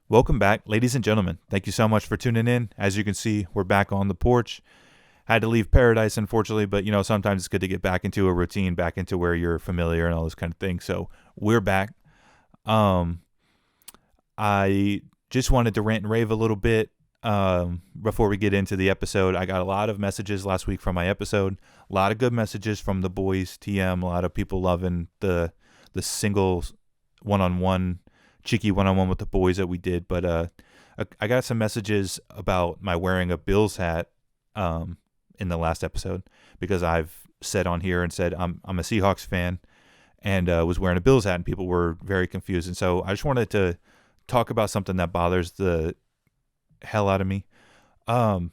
Welcome back, ladies and gentlemen. Thank you so much for tuning in. As you can see, we're back on the porch. Had to leave paradise, unfortunately, but sometimes it's good to get back into a routine, back into where you're familiar and all this kind of thing. So we're back. Um, I just wanted to rant and rave a little bit before we get into the episode. I got a lot of messages last week from my episode. A lot of good messages from the boys, TM. A lot of people loving the single one-on-one cheeky one-on-one with the boys that we did, but I got some messages about my wearing a Bills hat in the last episode because I've said on here and said I'm a Seahawks fan and was wearing a Bills hat, and people were very confused. And so I just wanted to talk about something that bothers the hell out of me. I'm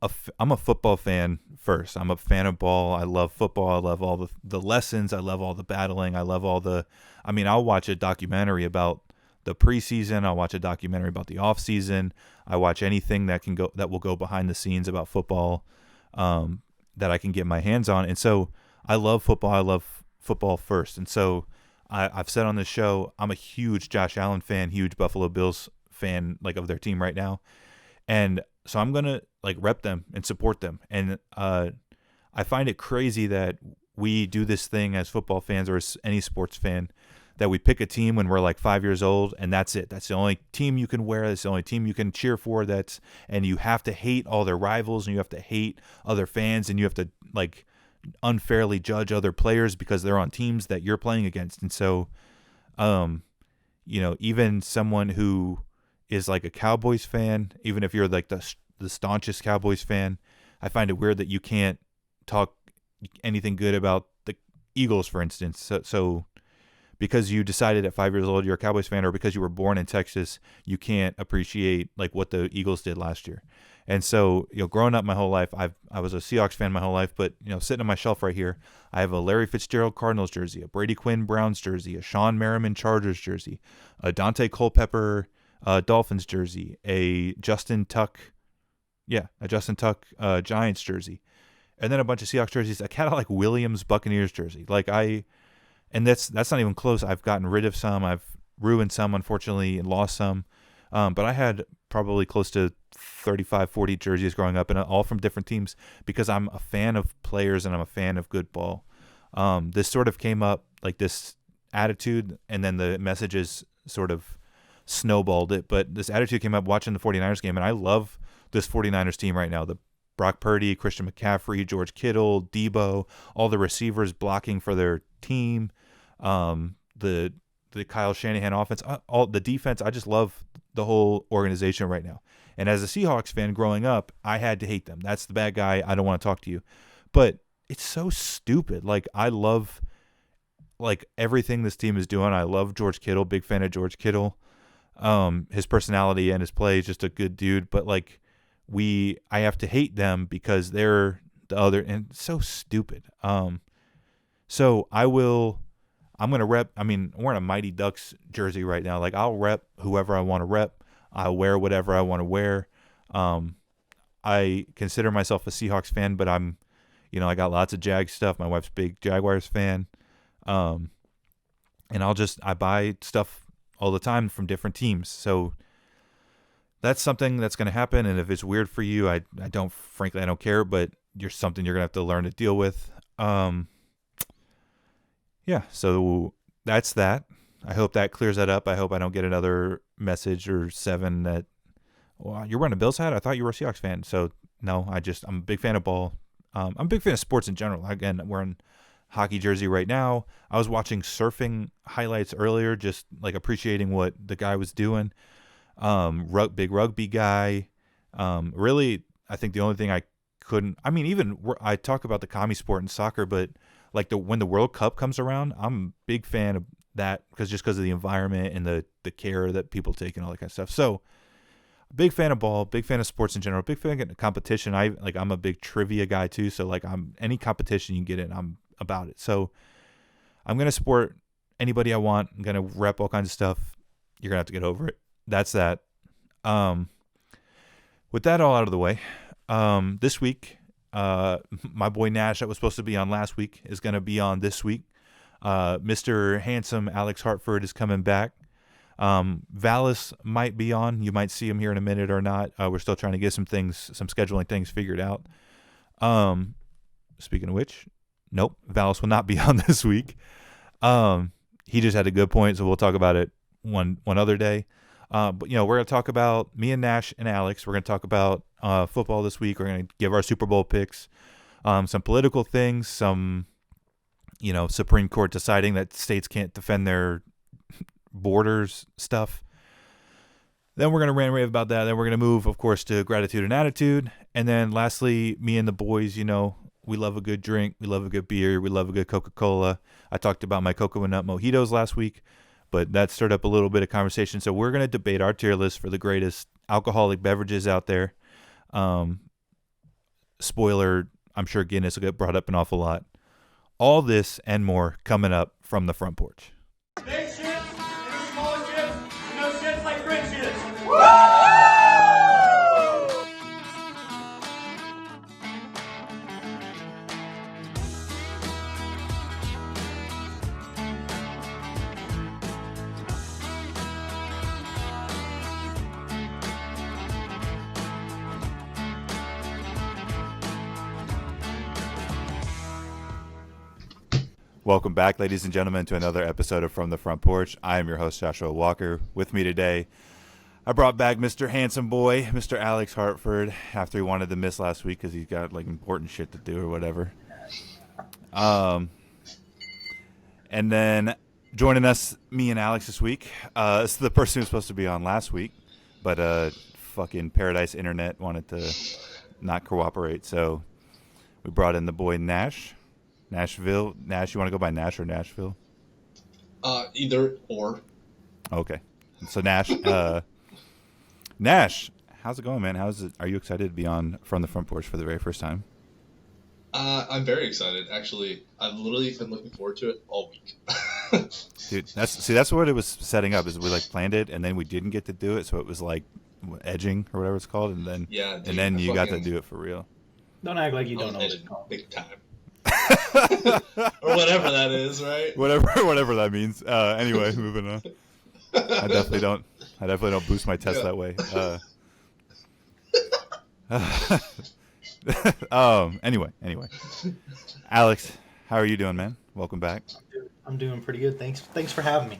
a football fan first. I'm a fan of ball. I love football. I love all the lessons. I love all the battling. I love I'll watch a documentary about the preseason. I'll watch a documentary about the off season. I watch anything that will go behind the scenes about football that I can get my hands on. And so I love football. I love football first. And so I've said on this show, I'm a huge Josh Allen fan, huge Buffalo Bills fan, like of their team right now. And so I'm going to rep them and support them. And I find it crazy that we do this thing as football fans or as any sports fan that we pick a team when we're 5 years old and that's it. That's the only team you can wear. That's the only team you can cheer for. And you have to hate all their rivals and you have to hate other fans and you have to unfairly judge other players because they're on teams that you're playing against. And so, even someone who is a Cowboys fan, even if you're the staunchest Cowboys fan, I find it weird that you can't talk anything good about the Eagles, for instance. So because you decided at 5 years old you're a Cowboys fan, or because you were born in Texas, you can't appreciate what the Eagles did last year. And so, growing up my whole life, I was a Seahawks fan my whole life, but sitting on my shelf right here, I have a Larry Fitzgerald Cardinals jersey, a Brady Quinn Browns jersey, a Sean Merriman Chargers jersey, a Dante Culpepper Dolphins jersey, a Justin Tuck Giants jersey, and then a bunch of Seahawks jerseys, a Cadillac Williams Buccaneers jersey. And that's not even close. I've gotten rid of some, I've ruined some, unfortunately, and lost some. But I had probably close to 35, 40 jerseys growing up, and all from different teams because I'm a fan of players and I'm a fan of good ball. This sort of came up, this attitude, and then the messages sort of snowballed it. But this attitude came up watching the 49ers game, and I love this 49ers team right now. The Brock Purdy, Christian McCaffrey, George Kittle, Debo, all the receivers blocking for their team, the Kyle Shanahan offense, all the defense. I just love the whole organization right now. And as a Seahawks fan growing up, I had to hate them. That's the bad guy. I don't want to talk to you. But it's so stupid. I love everything this team is doing. I love George Kittle, big fan of George Kittle. His personality and his play is just a good dude. But I have to hate them because they're the other, and it's so stupid. So I'm going to rep, I'm wearing a Mighty Ducks jersey right now. I'll rep whoever I want to rep. I'll wear whatever I want to wear. I consider myself a Seahawks fan, but I got lots of Jag stuff. My wife's a big Jaguars fan. And I buy stuff all the time from different teams. So that's something that's going to happen. And if it's weird for you, I don't care, but you're going to have to learn to deal with. Yeah, so that's that. I hope that clears that up. I hope I don't get another message or 7 that, well, you're wearing a Bills hat? I thought you were a Seahawks fan. So, no, I'm a big fan of ball. I'm a big fan of sports in general. Again, I'm wearing hockey jersey right now. I was watching surfing highlights earlier, just appreciating what the guy was doing. Big rugby guy. Really, I think the only thing I couldn't, I talk about the commie sport in soccer, but when the World Cup comes around, I'm a big fan of that because of the environment and the care that people take and all that kind of stuff. So, big fan of ball, big fan of sports in general, big fan of competition. I'm a big trivia guy too. So any competition you can get in, I'm about it. So I'm gonna support anybody I want. I'm gonna rep all kinds of stuff. You're gonna have to get over it. That's that. With that all out of the way, this week, my boy Nash that was supposed to be on last week is going to be on this week. Mr. Handsome Alex Hartford is coming back. Vallis might be on. You might see him here in a minute or not. We're still trying to get some scheduling things figured out. Speaking of which, nope, Vallis will not be on this week. He just had a good point, so we'll talk about it one other day. But we're going to talk about me and Nash and Alex. We're going to talk about football this week. We're going to give our Super Bowl picks, some political things, some Supreme Court deciding that states can't defend their borders stuff. Then we're going to rant and rave about that. Then we're going to move, of course, to gratitude and attitude. And then lastly, me and the boys, we love a good drink. We love a good beer. We love a good Coca-Cola. I talked about my cocoa nut mojitos last week, but that stirred up a little bit of conversation. So we're going to debate our tier list for the greatest alcoholic beverages out there. Spoiler, I'm sure Guinness will get brought up an awful lot. All this and more coming up from the front porch. Big shits and small shits, and no shits like French shits. Woo! Welcome back, ladies and gentlemen, to another episode of From the Front Porch. I am your host, Joshua Walker. With me today, I brought back Mr. Handsome Boy, Mr. Alex Hartford, after he wanted to miss last week because he's got important shit to do or whatever. And then joining us, me and Alex this week, this is the person who was supposed to be on last week, but fucking Paradise Internet wanted to not cooperate, so we brought in the boy Nash. Nashville. Nash, you want to go by Nash or Nashville? Either or. Okay. So Nash, Nash, how's it going, man? Are you excited to be on From the Front Porch for the very first time? I'm very excited. Actually, I've literally been looking forward to it all week. Dude, that's what it was setting up. Is we planned it and then we didn't get to do it, so it was like edging or whatever it's called, and then you got to do it for real. Don't act like you don't know what it's called. Big time. Or whatever that is, right? Whatever that means. Anyway, moving on. I definitely don't boost my test that way. Anyway. Alex, how are you doing, man? Welcome back. I'm doing pretty good. Thanks for having me.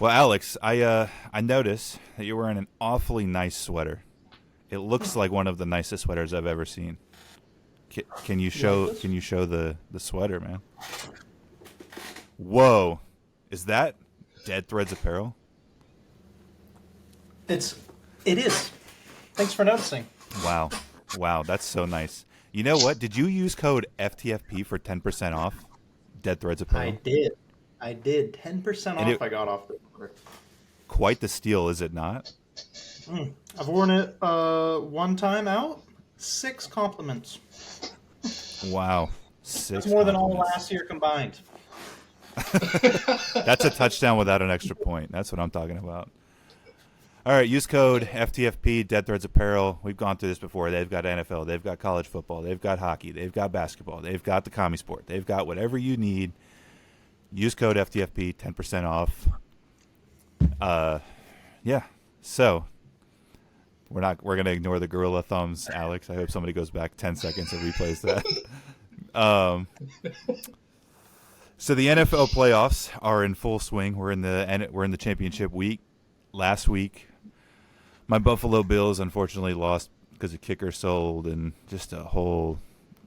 Well, Alex, I noticed that you're wearing an awfully nice sweater. It looks like one of the nicest sweaters I've ever seen. Can you show the sweater, man? Whoa, is that Dead Threads apparel? It is. Thanks for noticing. Wow, that's so nice. You know what? Did you use code FTFP for 10% off Dead Threads apparel? I did. 10% off. I got off the order. Quite the steal, is it not? I've worn it one time out. 6 compliments. Wow. 6 That's more than all last year combined. That's a touchdown without an extra point. That's what I'm talking about. All right, use code FTFP, Dead Threads Apparel. We've gone through this before. They've got NFL. They've got college football. They've got hockey. They've got basketball. They've got the commie sport. They've got whatever you need. Use code FTFP, 10% off. Yeah. So we're gonna ignore the gorilla thumbs, Alex. I hope somebody goes back 10 seconds and replays that. So the NFL playoffs are in full swing. We're in the championship week. Last week, my Buffalo Bills unfortunately lost because the kicker sold and just a whole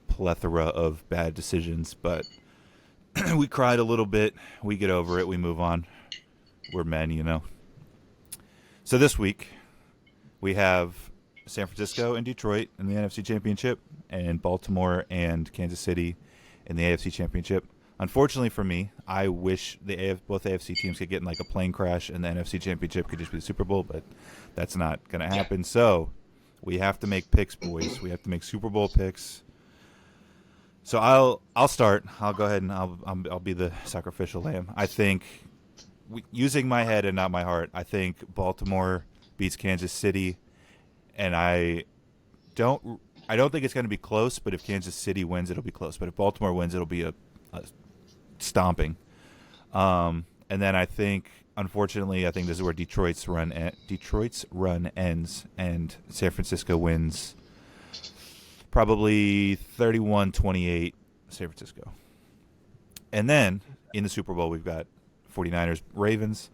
plethora of bad decisions. But we cried a little bit. We get over it. We move on. We're men, So this week, we have San Francisco and Detroit in the NFC Championship, and Baltimore and Kansas City in the AFC Championship. Unfortunately for me, I wish both AFC teams could get in a plane crash, and the NFC Championship could just be the Super Bowl, but that's not going to happen. So we have to make picks, boys. We have to make Super Bowl picks. So I'll start. I'll go ahead and I'll be the sacrificial lamb. I think, using my head and not my heart, I think Baltimore beats Kansas City, and I don't think it's going to be close. But if Kansas City wins, it'll be close. But if Baltimore wins, it'll be a stomping. And then I think unfortunately, I think this is where Detroit's run ends, and San Francisco wins probably 31-28 San Francisco. And then in the Super Bowl, we've got 49ers Ravens.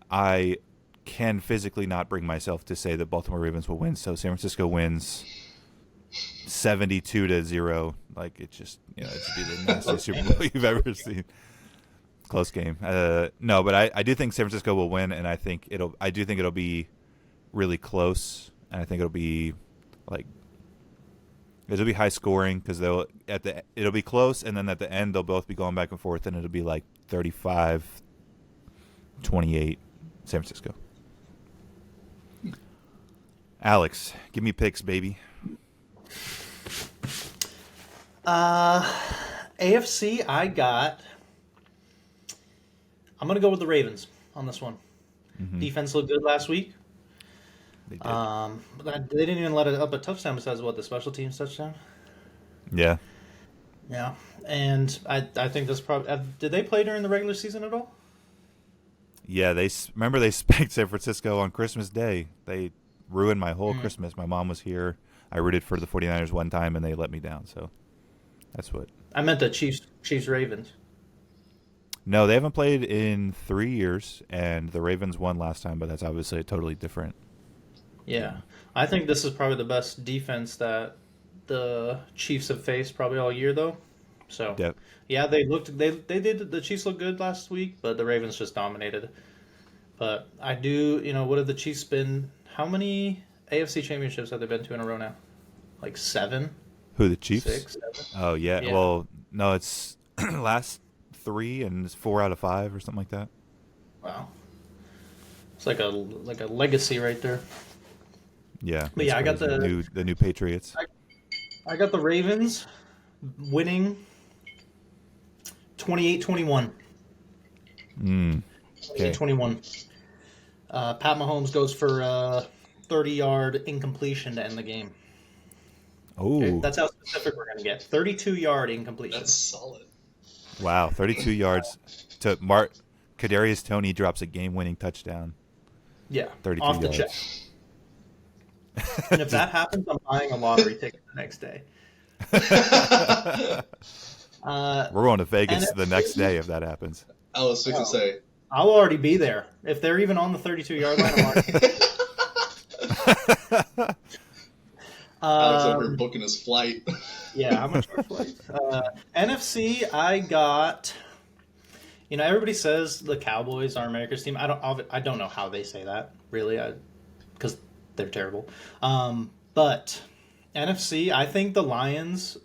I can physically not bring myself to say that Baltimore Ravens will win, so San Francisco wins 72-0. Like, it just, it'd be the nastiest Super Bowl you've ever seen. Close game. No, but I do think San Francisco will win, and I do think it'll be really close, and I think it'll be high scoring because it'll be close, and then at the end they'll both be going back and forth, and it'll be like 35-28 San Francisco. Alex, give me picks, baby. AFC, I'm going to go with the Ravens on this one. Mm-hmm. Defense looked good last week. They did. But they didn't even let it up a touchdown besides the special teams touchdown? Yeah. Yeah. And I think that's probably... did they play during the regular season at all? Yeah, they spanked San Francisco on Christmas Day. They ruined my whole Christmas. My mom was here. I rooted for the 49ers one time, and they let me down. So that's what... I meant the Chiefs-Ravens. No, they haven't played in 3 years, and the Ravens won last time, but that's obviously totally different. Yeah. I think this is probably the best defense that the Chiefs have faced probably all year, though. So, Yep. yeah, the Chiefs looked good last week, but the Ravens just dominated. But I do, what have the Chiefs been, how many AFC championships have they been to in a row now? Like 7? Who, the Chiefs? 6, 7? Oh, yeah. Yeah. Well, no, it's last 3 and it's 4 out of 5 or something like that. Wow. It's like a legacy right there. Yeah. But yeah, I got the new Patriots. I got the Ravens winning 28-21. Okay. 28-21. Pat Mahomes goes for a 30-yard incompletion to end the game. Oh. Okay, that's how specific we're going to get. 32-yard incompletion. That's solid. Wow, 32 yards to Mark. Kadarius Toney drops a game-winning touchdown. Yeah, 32 off the yards. check. And if that happens, I'm buying a lottery ticket the next day. We're going to Vegas NFC, the next day if that happens. I was going to say. I'll already be there. If they're even on the 32-yard line, I'm already Alex over here booking his flight. Yeah, how much are flights? NFC, I got... everybody says the Cowboys are America's team. I don't know how they say that, really, because they're terrible. But NFC, I think the Lions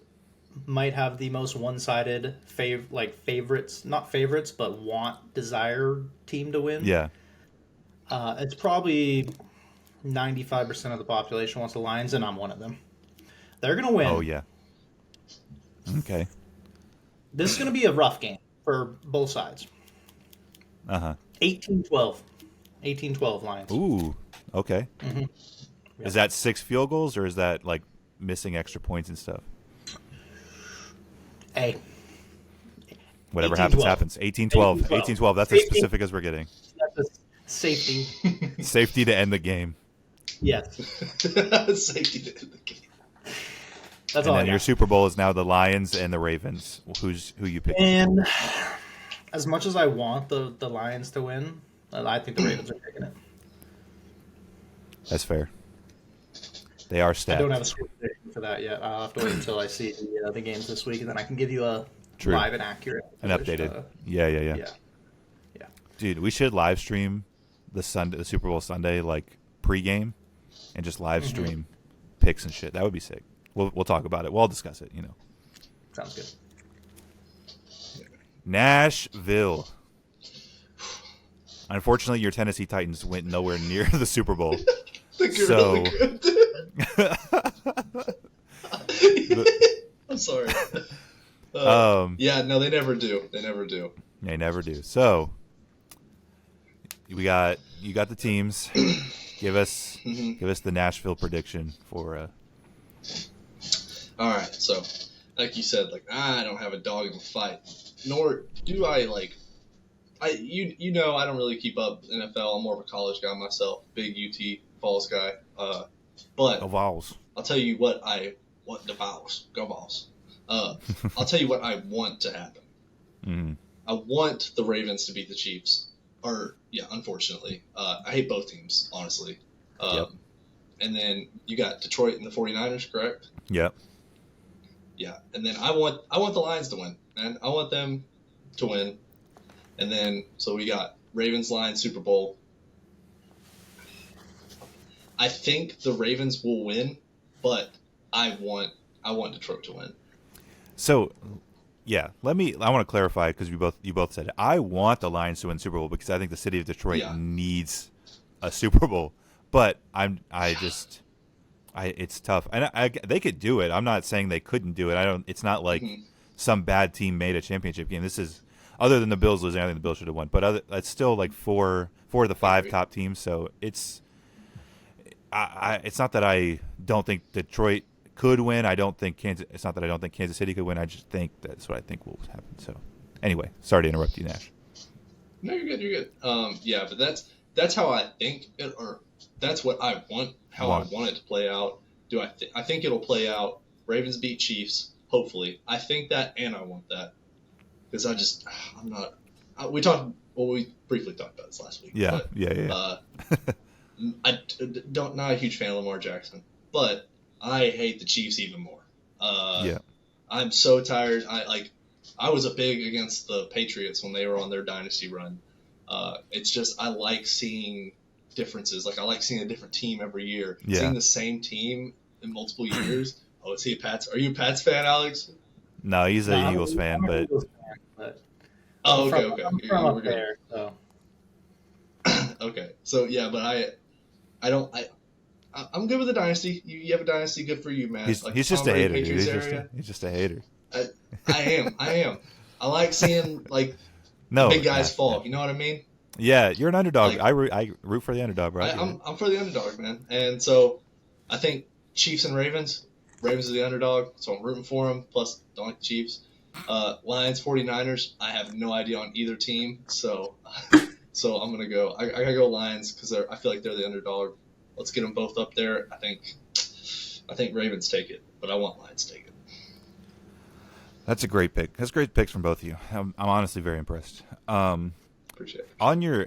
might have the most one-sided favorites, not favorites, but desire team to win. Yeah. It's probably 95% of the population wants the Lions, and I'm one of them. They're going to win. Oh, yeah. Okay. This is going to be a rough game for both sides. Uh-huh. 18-12. 18-12 Lions. Ooh, okay. Mm-hmm. Is that 6 field goals, or is that, missing extra points and stuff? Hey. Whatever 18-12. happens. 18-12. 18-12. That's as specific as we're getting. That's a safety. Safety to end the game. Yes. Safety to end the game. That's And all I then got. your Super Bowl is now the Lions and the Ravens. Who you pick? And as much as I want the Lions to win, I think the Ravens are taking it. That's fair. They are I stacked. don't have a score prediction for that yet. I'll have to wait until I see the games this week, and then I can give you a True. live and accurate. An updated. Yeah. Yeah. Dude, we should live stream the Super Bowl Sunday, pregame, and just live stream picks and shit. That would be sick. We'll talk about it. We'll discuss it. Sounds good. Nashville. Unfortunately, your Tennessee Titans went nowhere near the Super Bowl. Really good. I'm sorry. Yeah, no, they never do. They never do. They never do. So you got the teams. Give us the Nashville prediction for. All right, so like you said, I don't have a dog in the fight, nor do I you know I don't really keep up with NFL. I'm more of a college guy myself, big UT Vols guy. But The Vols. I'll tell you what the Vols, go Vols. I'll tell you what I want to happen. Mm-hmm. I want the Ravens to beat the Chiefs. Unfortunately. I hate both teams, honestly. Yep. And then you got Detroit and the 49ers, correct? Yep. Yeah. And then I want the Lions to win, man. I want them to win. And then so we got Ravens Lions Super Bowl. I think the Ravens will win, but I want Detroit to win. So, yeah, I want to clarify because you both said it. I want the Lions to win Super Bowl because I think the city of Detroit needs a Super Bowl. But it's tough, and they could do it. I'm not saying they couldn't do it. It's not like some bad team made a championship game. This is, other than the Bills losing, I think the Bills should have won. But it's still like four of the five top teams. So it's not that I don't think Detroit could win. It's not that I don't think Kansas City could win. I just think that's what I think will happen. So anyway, sorry to interrupt you, Nash. No, you're good. You're good. But that's how I think it, or that's what I want. How I want it to play out. I think it'll play out. Ravens beat Chiefs. Hopefully, I think that, and I want that because I'm not. We briefly talked about this last week. Yeah. Not a huge fan of Lamar Jackson, but I hate the Chiefs even more. I'm so tired. I was a big against the Patriots when they were on their dynasty run. It's just I like seeing differences. Like I like seeing a different team every year. Yeah. Seeing the same team in multiple years. Oh, is he a Pats? Are you a Pats fan, Alex? No, he's an Eagles fan, but. Oh, okay. I'm from up there, so. Okay, so yeah, but I'm good with the dynasty. You have a dynasty, good for you, man. He's just a hater, dude. He's just a hater. I am. I like seeing big guys fall. You know what I mean? Yeah, you're an underdog. I root for the underdog, bro. I'm for the underdog, man. And so I think Chiefs and Ravens. Ravens are the underdog, so I'm rooting for them. Plus, don't like the Chiefs. Lions, 49ers. I have no idea on either team, so I'm gonna go. I gotta go Lions because I feel like they're the underdog. Let's get them both up there. I think Ravens take it, but I want Lions to take it. That's a great pick. That's great picks from both of you. I'm honestly very impressed. Appreciate it. On your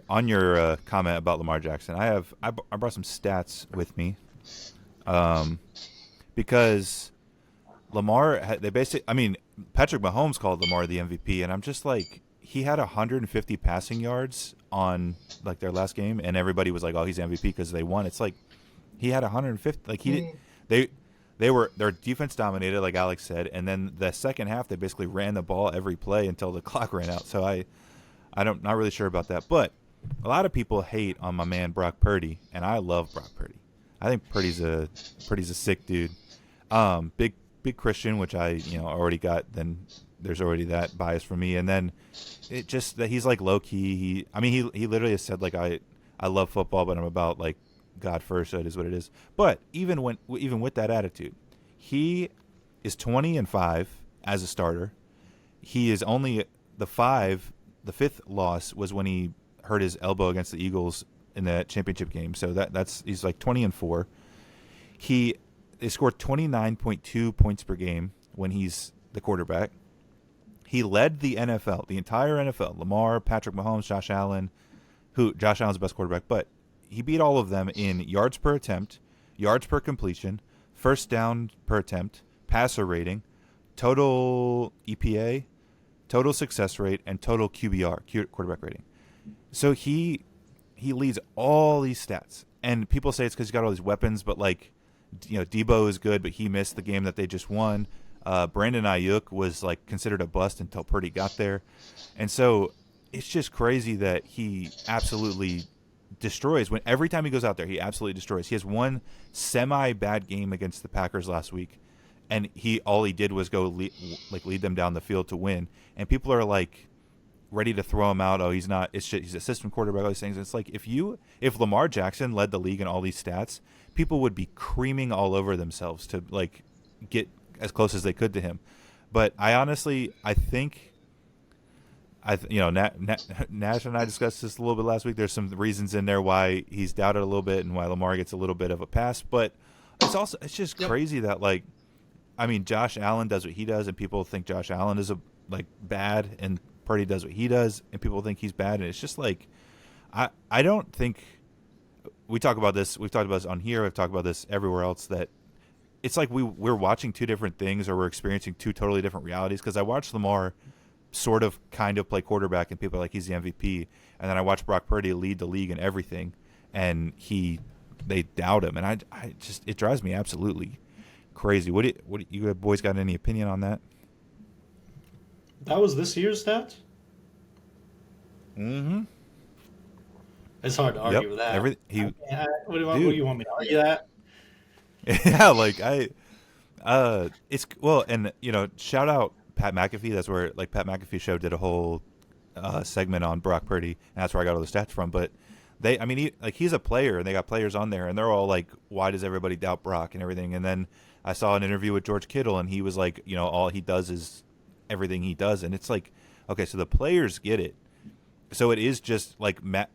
comment about Lamar Jackson, I brought some stats with me, because Lamar Patrick Mahomes called Lamar the MVP, and I'm just like, he had 150 passing yards on like their last game, and everybody was like, "Oh, he's MVP because they won." It's like he had 150. Like their defense dominated, like Alex said, and then the second half they basically ran the ball every play until the clock ran out. So not really sure about that, but a lot of people hate on my man Brock Purdy, and I love Brock Purdy. I think Purdy's a sick dude. Big Christian, which I already got. Then there's already that bias for me, and then it just that he's like low key. He literally has said like I love football, but I'm about like God first. So it is what it is. But even with that attitude, he is 20-5 as a starter. He is only the fifth loss was when he hurt his elbow against the Eagles in that championship game. So he's like 20-4. They scored 29.2 points per game when he's the quarterback. He led the NFL, the entire NFL. Lamar, Patrick Mahomes, Josh Allen. Josh Allen's the best quarterback, but he beat all of them in yards per attempt, yards per completion, first down per attempt, passer rating, total EPA, total success rate, and total QBR, quarterback rating. So he leads all these stats. And people say it's because he's got all these weapons, but Debo is good, but he missed the game that they just won. Brandon Ayuk was like considered a bust until Purdy got there. And so it's just crazy that he absolutely destroys. Every time he goes out there, he absolutely destroys. He has one semi-bad game against the Packers last week, and all he did was go lead them down the field to win. And people are like ready to throw him out. Oh, he's not. It's shit. He's a system quarterback. All these things. It's like if Lamar Jackson led the league in all these stats, people would be creaming all over themselves to like get as close as they could to him. But I think Nash and I discussed this a little bit last week. There's some reasons in there why he's doubted a little bit and why Lamar gets a little bit of a pass, but it's just crazy that Josh Allen does what he does, and people think Josh Allen is bad, and Purdy does what he does, and people think he's bad, and it's just I don't think we talk about this. We've talked about this on here. We've talked about this everywhere else. That it's like we're watching two different things, or we're experiencing two totally different realities. Because I watched Lamar sort of kind of play quarterback, and people are like he's the MVP, and then I watched Brock Purdy lead the league in everything, and they doubt him, and I just it drives me absolutely crazy. What you boys got any opinion on that? That was this year's stats? Mm-hmm. It's hard to argue with that. What do you want me to argue that? Yeah, it's and shout out Pat McAfee. That's where Pat McAfee show did a whole segment on Brock Purdy, and that's where I got all the stats from. But he's a player, and they got players on there, and they're all like, why does everybody doubt Brock and everything? And then I saw an interview with George Kittle, and he was like, all he does is everything he does, and it's like, okay, so the players get it. So it is just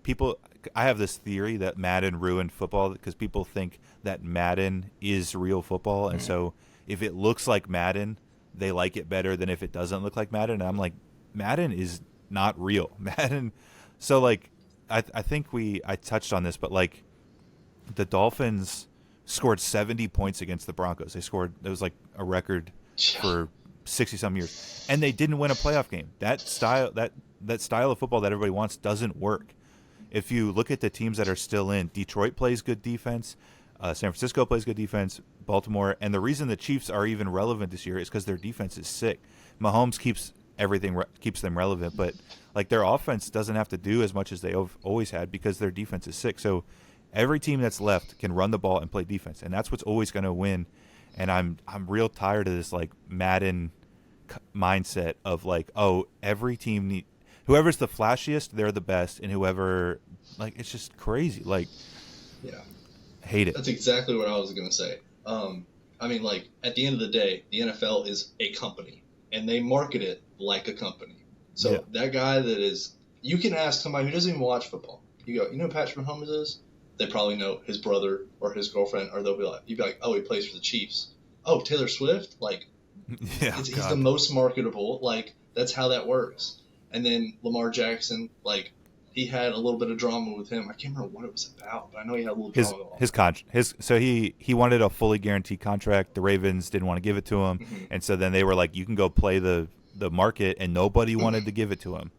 people. I have this theory that Madden ruined football because people think that Madden is real football, and so if it looks like Madden, they like it better than if it doesn't look like Madden. And I'm like, Madden is not real. Madden. So I think I touched on this, but the Dolphins scored 70 points against the Broncos. It was a record for 60-some years, and they didn't win a playoff game. That style of football that everybody wants doesn't work. If you look at the teams that are still in, Detroit plays good defense, San Francisco plays good defense, Baltimore, and the reason the Chiefs are even relevant this year is because their defense is sick. Mahomes keeps them relevant, but their offense doesn't have to do as much as they've always had because their defense is sick. So every team that's left can run the ball and play defense, and that's what's always going to win. And I'm real tired of this Madden mindset of every team whoever's the flashiest, they're the best, and whoever it's just crazy. Yeah, hate it. That's exactly what I was gonna say. At the end of the day, the NFL is a company, and they market it like a company. So that guy you can ask somebody who doesn't even watch football. You go, who Patrick Mahomes is? They probably know his brother or his girlfriend, or you'd be like, oh, he plays for the Chiefs. Oh, Taylor Swift? He's the most marketable. That's how that works. And then Lamar Jackson, he had a little bit of drama with him. I can't remember what it was about, but I know he had a little drama. So he wanted a fully guaranteed contract. The Ravens didn't want to give it to him, and so then they were like, "You can go play the market," and nobody wanted to give it to him.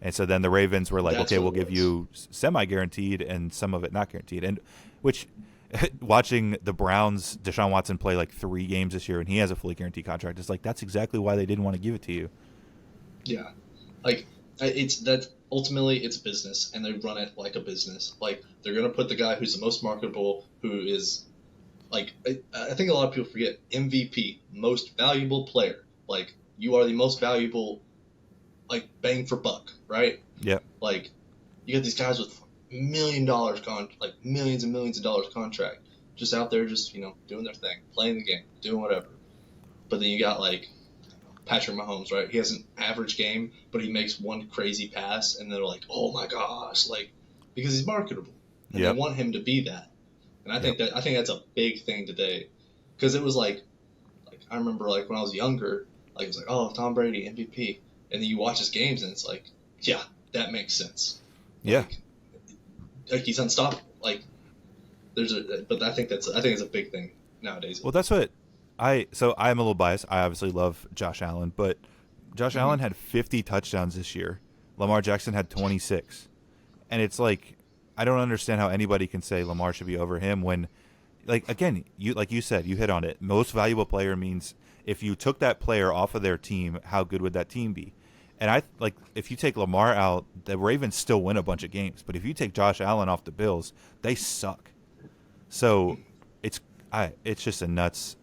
And so then the Ravens were like, "Okay, we'll give you semi-guaranteed and some of it not guaranteed." And which, watching the Browns, Deshaun Watson play 3 games this year, and he has a fully guaranteed contract. It's that's exactly why they didn't want to give it to you. Yeah. Ultimately it's business, and they run it like a business. They're going to put the guy who's the most marketable, who is I think a lot of people forget MVP, most valuable player. You are the most valuable, bang for buck, right? Yeah. You get these guys with $1 million millions and millions of dollars contract, just out there, just doing their thing, playing the game, doing whatever. But then you got Patrick Mahomes, right? He has an average game, but he makes one crazy pass, and they're like, "Oh my gosh!" Because he's marketable, and they want him to be that. And I think that's a big thing today, because it was I remember when I was younger, it was "Oh, Tom Brady MVP," and then you watch his games, and it's yeah, that makes sense. Yeah, he's unstoppable. But I think it's a big thing nowadays. Well, that's what. I'm a little biased. I obviously love Josh Allen, but Josh Allen had 50 touchdowns this year. Lamar Jackson had 26. And it's I don't understand how anybody can say Lamar should be over him when, again, you said, you hit on it. Most valuable player means if you took that player off of their team, how good would that team be? And if you take Lamar out, the Ravens still win a bunch of games. But if you take Josh Allen off the Bills, they suck. So it's just a nuts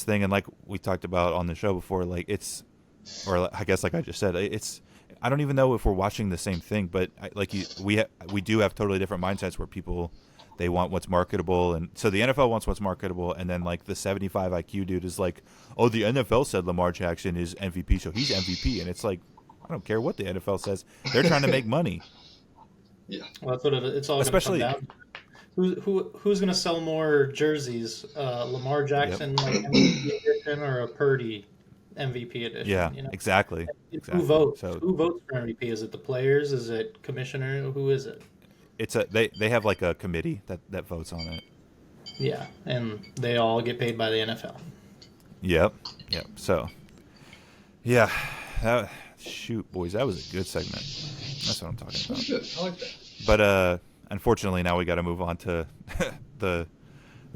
thing, and we talked about on the show before, I guess I just said, I don't even know if we're watching the same thing, but we do have totally different mindsets where people, they want what's marketable, and so the NFL wants what's marketable, and then the 75 IQ dude is oh, the NFL said Lamar Jackson is MVP, so he's MVP, and it's I don't care what the NFL says. They're trying to make money. Yeah. Well, that's what it's all going to come Especially, down to. Who's going to sell more jerseys? Lamar yep, Jackson like MVP edition or a Purdy MVP edition? yeah, exactly, Who exactly. votes? So Who votes for MVP? Is it the players? Is it commissioner? Who is it? it's they have like a committee that votes on it. Yeah, and they all get paid by the NFL. Yep, yep. So yeah, shoot, boys, that was a good segment. That's what I'm talking about. That's good. I like that. But unfortunately, now we got to move on to the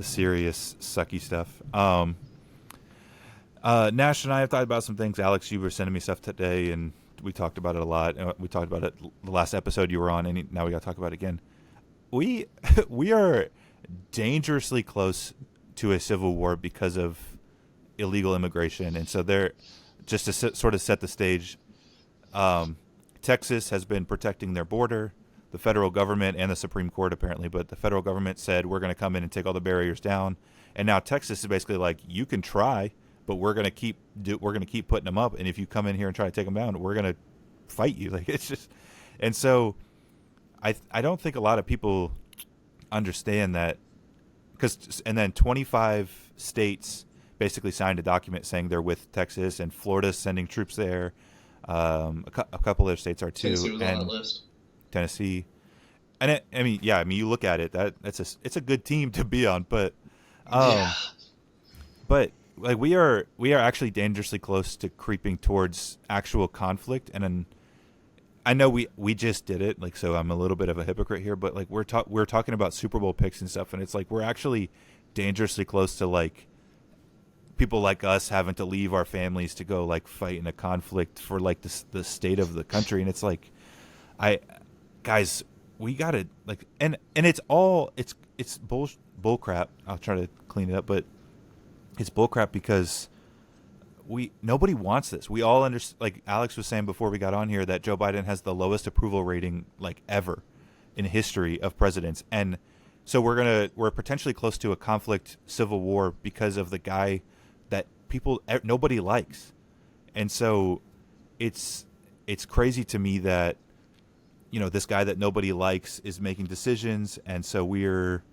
serious sucky stuff. Nash and I have talked about some things. Alex, you were sending me stuff today, and we talked about it a lot. We talked about it the last episode you were on, and now we got to talk about it again. We are dangerously close to a civil war because of illegal immigration, and so they're just to sort of set the stage. Texas has been protecting their border, the federal government and the Supreme Court apparently, but the federal government said we're going to come in and take all the barriers down, and now Texas is basically like, you can try, but we're going to keep putting them up, and if you come in here and try to take them down, we're going to fight you. Like, it's just, and so I don't think a lot of people understand that, and then 25 states basically signed a document saying they're with Texas, and Florida's sending troops there. A couple other states are too, Tennessee was and on that list. Tennessee, and you look at it, it's a good team to be on, but but like we are actually dangerously close to creeping towards actual conflict, and then I know we just did it, like, so I'm a little bit of a hypocrite here, but like we're talking about Super Bowl picks and stuff, and it's like we're actually dangerously close to like people like us having to leave our families to go like fight in a conflict for like the state of the country, and it's like, guys, we gotta like, and it's bull crap. I'll try to clean it up, but it's bull crap because nobody wants this. We all understand, like Alex was saying before we got on here, that Joe Biden has the lowest approval rating like ever in history of presidents, and so we're potentially close to a conflict, civil war, because of the guy that nobody likes. And so it's crazy to me that, this guy that nobody likes is making decisions, and so we're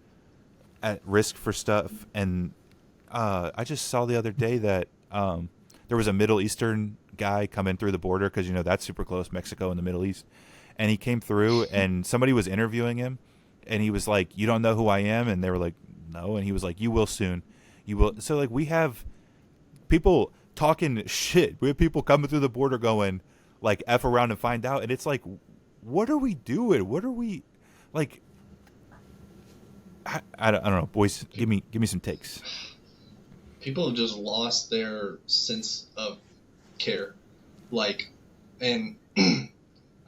at risk for stuff. And I just saw the other day that there was a Middle Eastern guy coming through the border, because that's super close, Mexico and the Middle East, and he came through and somebody was interviewing him, and he was like, "You don't know who I am?" And they were like, "No." And he was like, "You will soon. You will." So like, we have people talking shit. We have people coming through the border going like, F around and find out. And it's like, what are we doing? What are we like? I don't know, boys. Give me some takes. People have just lost their sense of care. Like, and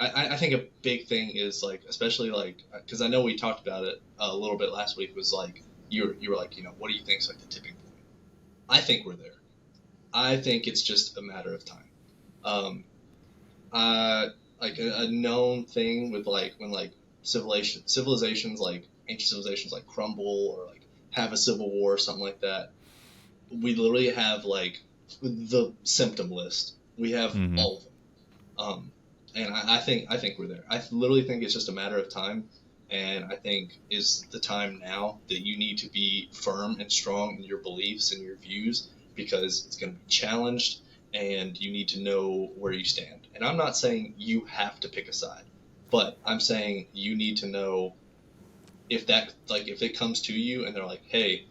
I think a big thing is like, especially like, because I know we talked about it a little bit last week, was like, you were like, what do you think is like the tipping point? I think we're there. I think it's just a matter of time. Like a known thing with like when like civilizations like ancient civilizations like crumble or like have a civil war or something like that, we literally have like the symptom list. We have all of them. And I think we're there. I literally think it's just a matter of time. And I think is the time now that you need to be firm and strong in your beliefs and your views, because it's going to be challenged and you need to know where you stand. And I'm not saying you have to pick a side, but I'm saying you need to know if it comes to you and they're like, hey,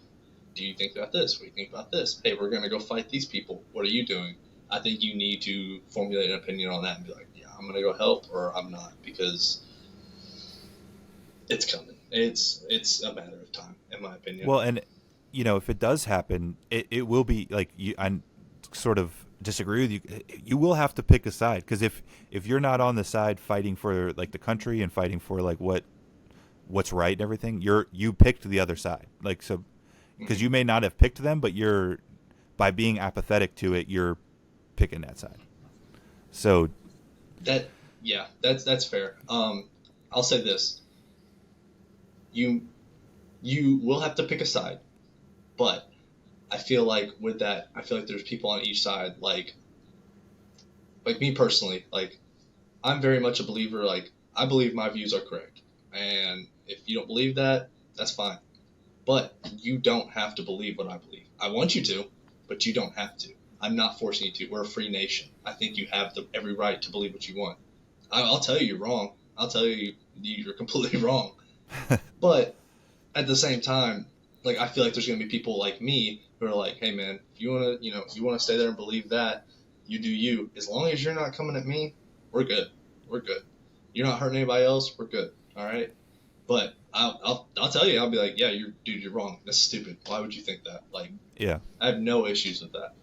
do you think about this? What do you think about this? Hey, we're going to go fight these people. What are you doing? I think you need to formulate an opinion on that and be like, yeah, I'm going to go help or I'm not, because it's coming. It's a matter of time, in my opinion. Well, and if it does happen, it will be like I sort of disagree with you. You will have to pick a side, because if you're not on the side fighting for like the country and fighting for like what's right and everything, you picked the other side. Like, so because you may not have picked them, but you're, by being apathetic to it, you're picking that side. So that's fair. I'll say this. You will have to pick a side, but I feel like with that, there's people on each side, like me personally, like I'm very much a believer. Like, I believe my views are correct, and if you don't believe that, that's fine. But you don't have to believe what I believe. I want you to, but you don't have to. I'm not forcing you to. We're a free nation. I think you have every right to believe what you want. I'll tell you you're wrong. I'll tell you you're completely wrong. But at the same time, like, I feel like there's gonna be people like me who are like, hey man, if you wanna, if you wanna stay there and believe that, you do you. As long as you're not coming at me, we're good. We're good. You're not hurting anybody else. We're good. All right. But I'll tell you. I'll be like, yeah, you're wrong. That's stupid. Why would you think that? Like, Yeah. I have no issues with that.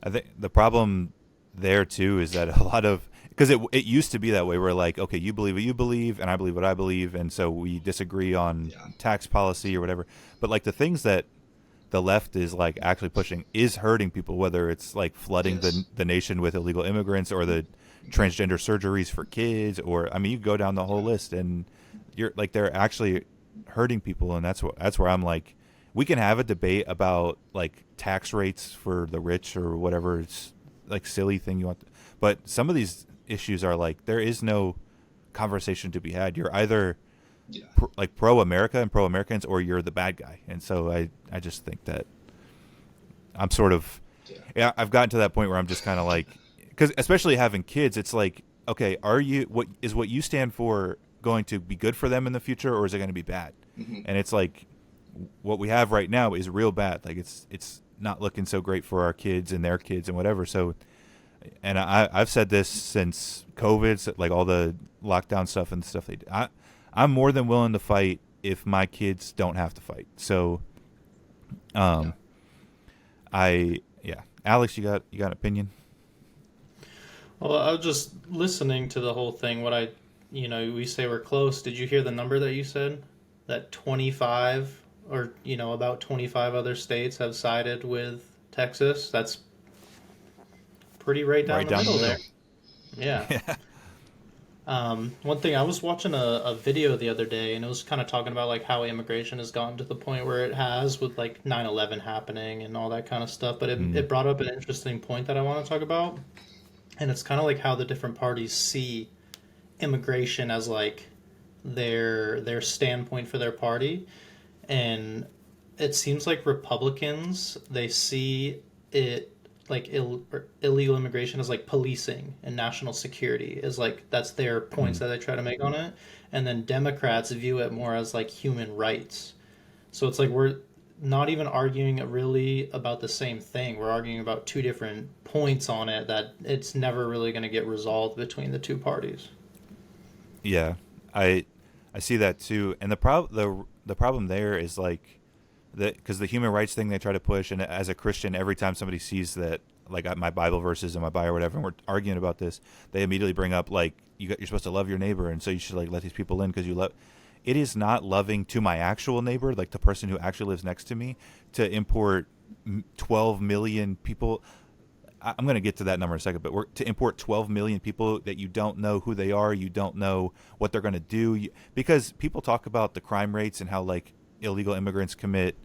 I think the problem there too is that a lot of, because it used to be that way. We're like, okay, you believe what you believe, and I believe what I believe, and so we disagree on tax policy or whatever. But like the things that the left is like actually pushing is hurting people, whether it's like flooding the nation with illegal immigrants or the transgender surgeries for kids, or I mean, you go down the whole list, and you're like they're actually hurting people, and that's where I'm like, we can have a debate about like tax rates for the rich or whatever. It's like silly thing you want, but some of these issues are like there is no conversation to be had. You're either like pro America and pro Americans, or you're the bad guy. And so I just think that I'm sort of I've gotten to that point where I'm just kind of like, because especially having kids, it's like, okay, are you what you stand for going to be good for them in the future, or is it going to be bad? Mm-hmm. And it's like what we have right now is real bad. Like it's not looking so great for our kids and their kids and whatever. So, and I've said this since COVID, like all the lockdown stuff and stuff they did. I'm more than willing to fight if my kids don't have to fight. So, Alex, you got an opinion? Well, I was just listening to the whole thing. We say we're close. Did you hear the number that you said? That 25 or, about 25 other states have sided with Texas. That's pretty right down the middle there. Yeah. One thing, I was watching a video the other day, and it was kind of talking about like how immigration has gotten to the point where it has with like 9/11 happening and all that kind of stuff. But it brought up an interesting point that I want to talk about. And it's kind of like how the different parties see immigration as like their standpoint for their party. And it seems like Republicans, they see it like illegal immigration as like policing and national security is like that's their points that they try to make on it. And then Democrats view it more as like human rights. So it's like we're not even arguing really about the same thing. We're arguing about two different points on it that it's never really going to get resolved between the two parties. Yeah, I see that too. And the problem there is like because the human rights thing they try to push, and as a Christian, every time somebody sees that, like my Bible verses in my bio or whatever, and we're arguing about this, they immediately bring up like you're supposed to love your neighbor, and so you should like let these people in because you love. It is not loving to my actual neighbor, like the person who actually lives next to me, to import 12 million people. I'm going to get to that number in a second, but to import 12 million people that you don't know who they are, you don't know what they're going to do, because people talk about the crime rates and how like illegal immigrants commit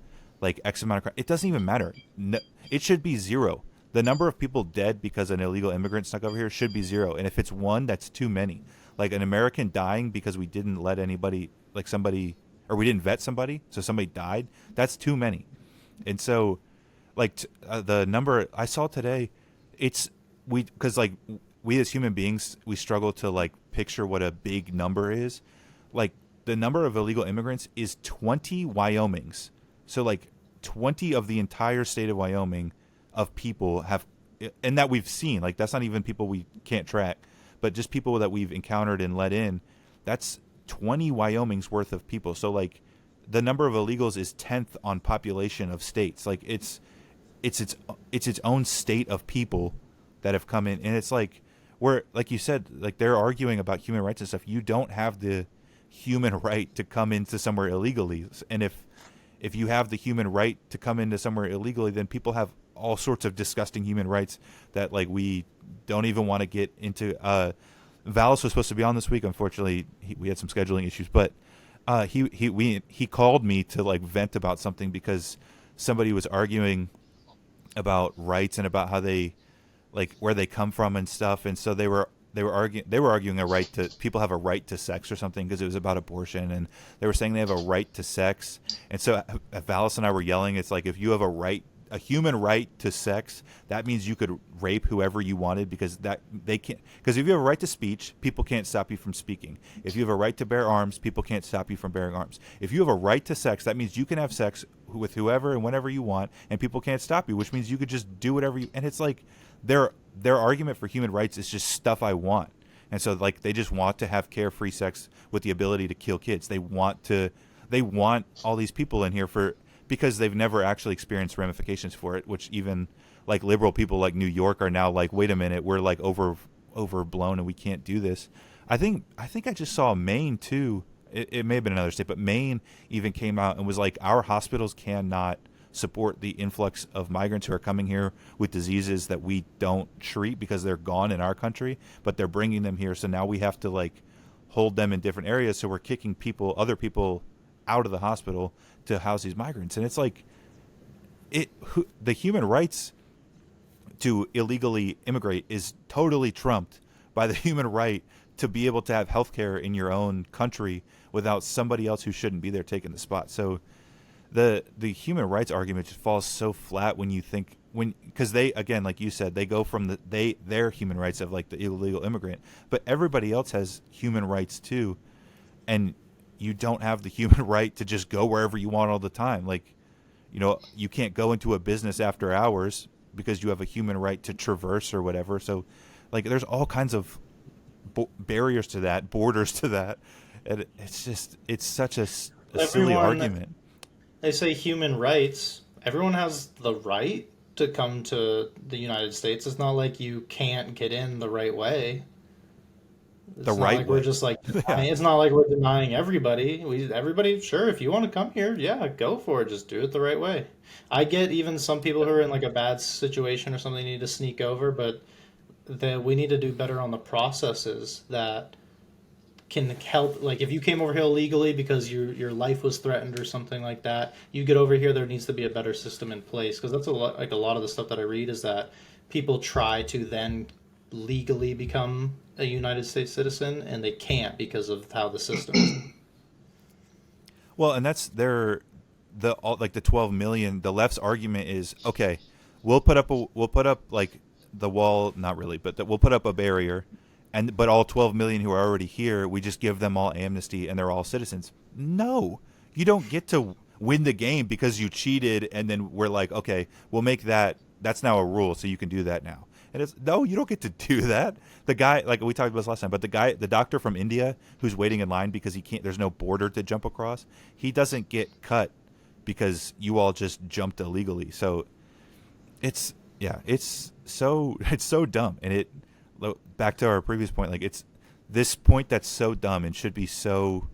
like X amount of crime. It doesn't even matter. No, it should be zero. The number of people dead because an illegal immigrant snuck over here should be zero. And if it's one, that's too many. Like an American dying because we didn't let anybody, like somebody, or we didn't vet somebody, so somebody died, that's too many. And so like the number I saw today, because like we as human beings, we struggle to like picture what a big number is. Like the number of illegal immigrants is 20 Wyomings. So like 20 of the entire state of Wyoming of people have, and that we've seen, like that's not even people we can't track, but just people that we've encountered and let in. That's 20 Wyoming's worth of people. So like the number of illegals is 10th on population of states. Like it's its own state of people that have come in, and it's like where, like you said, like they're arguing about human rights and stuff. You don't have the human right to come into somewhere illegally, and if you have the human right to come into somewhere illegally, then people have all sorts of disgusting human rights that like we don't even want to get into. Valis was supposed to be on this week. Unfortunately, we had some scheduling issues, but he called me to like vent about something because somebody was arguing about rights and about how they like where they come from and stuff, and so they were they were arguing a right to people have a right to sex or something because it was about abortion, and they were saying they have a right to sex. And so Valis and I were yelling, it's like, if you have a human right to sex, that means you could rape whoever you wanted, because if you have a right to speech, people can't stop you from speaking. If you have a right to bear arms, people can't stop you from bearing arms. If you have a right to sex, that means you can have sex with whoever and whenever you want, and people can't stop you, which means you could just do whatever you. And it's like their argument for human rights is just stuff I want. And so like they just want to have carefree sex with the ability to kill kids. They want all these people in here because they've never actually experienced ramifications for it, which even like liberal people like New York are now like, wait a minute, we're like overblown and we can't do this. I think I just saw Maine too. It may have been another state, but Maine even came out and was like, our hospitals cannot support the influx of migrants who are coming here with diseases that we don't treat because they're gone in our country, but they're bringing them here. So now we have to like hold them in different areas. So we're kicking other people out of the hospital to house these migrants. And it's like the human rights to illegally immigrate is totally trumped by the human right to be able to have healthcare in your own country without somebody else who shouldn't be there taking the spot. So the human rights argument just falls so flat because they, again, like you said, they go from their human rights of like the illegal immigrant, but everybody else has human rights too. And you don't have the human right to just go wherever you want all the time. Like, you know, you can't go into a business after hours because you have a human right to traverse or whatever. So like there's all kinds of barriers to that, borders to that. And it's such a silly argument. They say human rights. Everyone has the right to come to the United States. It's not like you can't get in the right way. It's not like we're just like it's not like we're denying everybody. Everybody, sure, if you want to come here, yeah, go for it. Just do it the right way. I get even some people who are in like a bad situation or something need to sneak over, but we need to do better on the processes that can help. Like if you came over here illegally because your life was threatened or something like that, you get over here, there needs to be a better system in place, because that's a lot of the stuff that I read is that people try to then legally become a United States citizen and they can't because of how the system is. Well, and that's the 12 million. The left's argument is, okay, we'll put up like the wall, not really, but we'll put up a barrier, but all 12 million who are already here, we just give them all amnesty and they're all citizens. No, you don't get to win the game because you cheated, and then we're like, okay, we'll make that's now a rule, so you can do that now. And no, you don't get to do that. The guy, like we talked about this last time, but the doctor from India who's waiting in line because there's no border to jump across, he doesn't get cut because you all just jumped illegally. So it's so dumb. And back to our previous point, like it's this point that's so dumb and should be so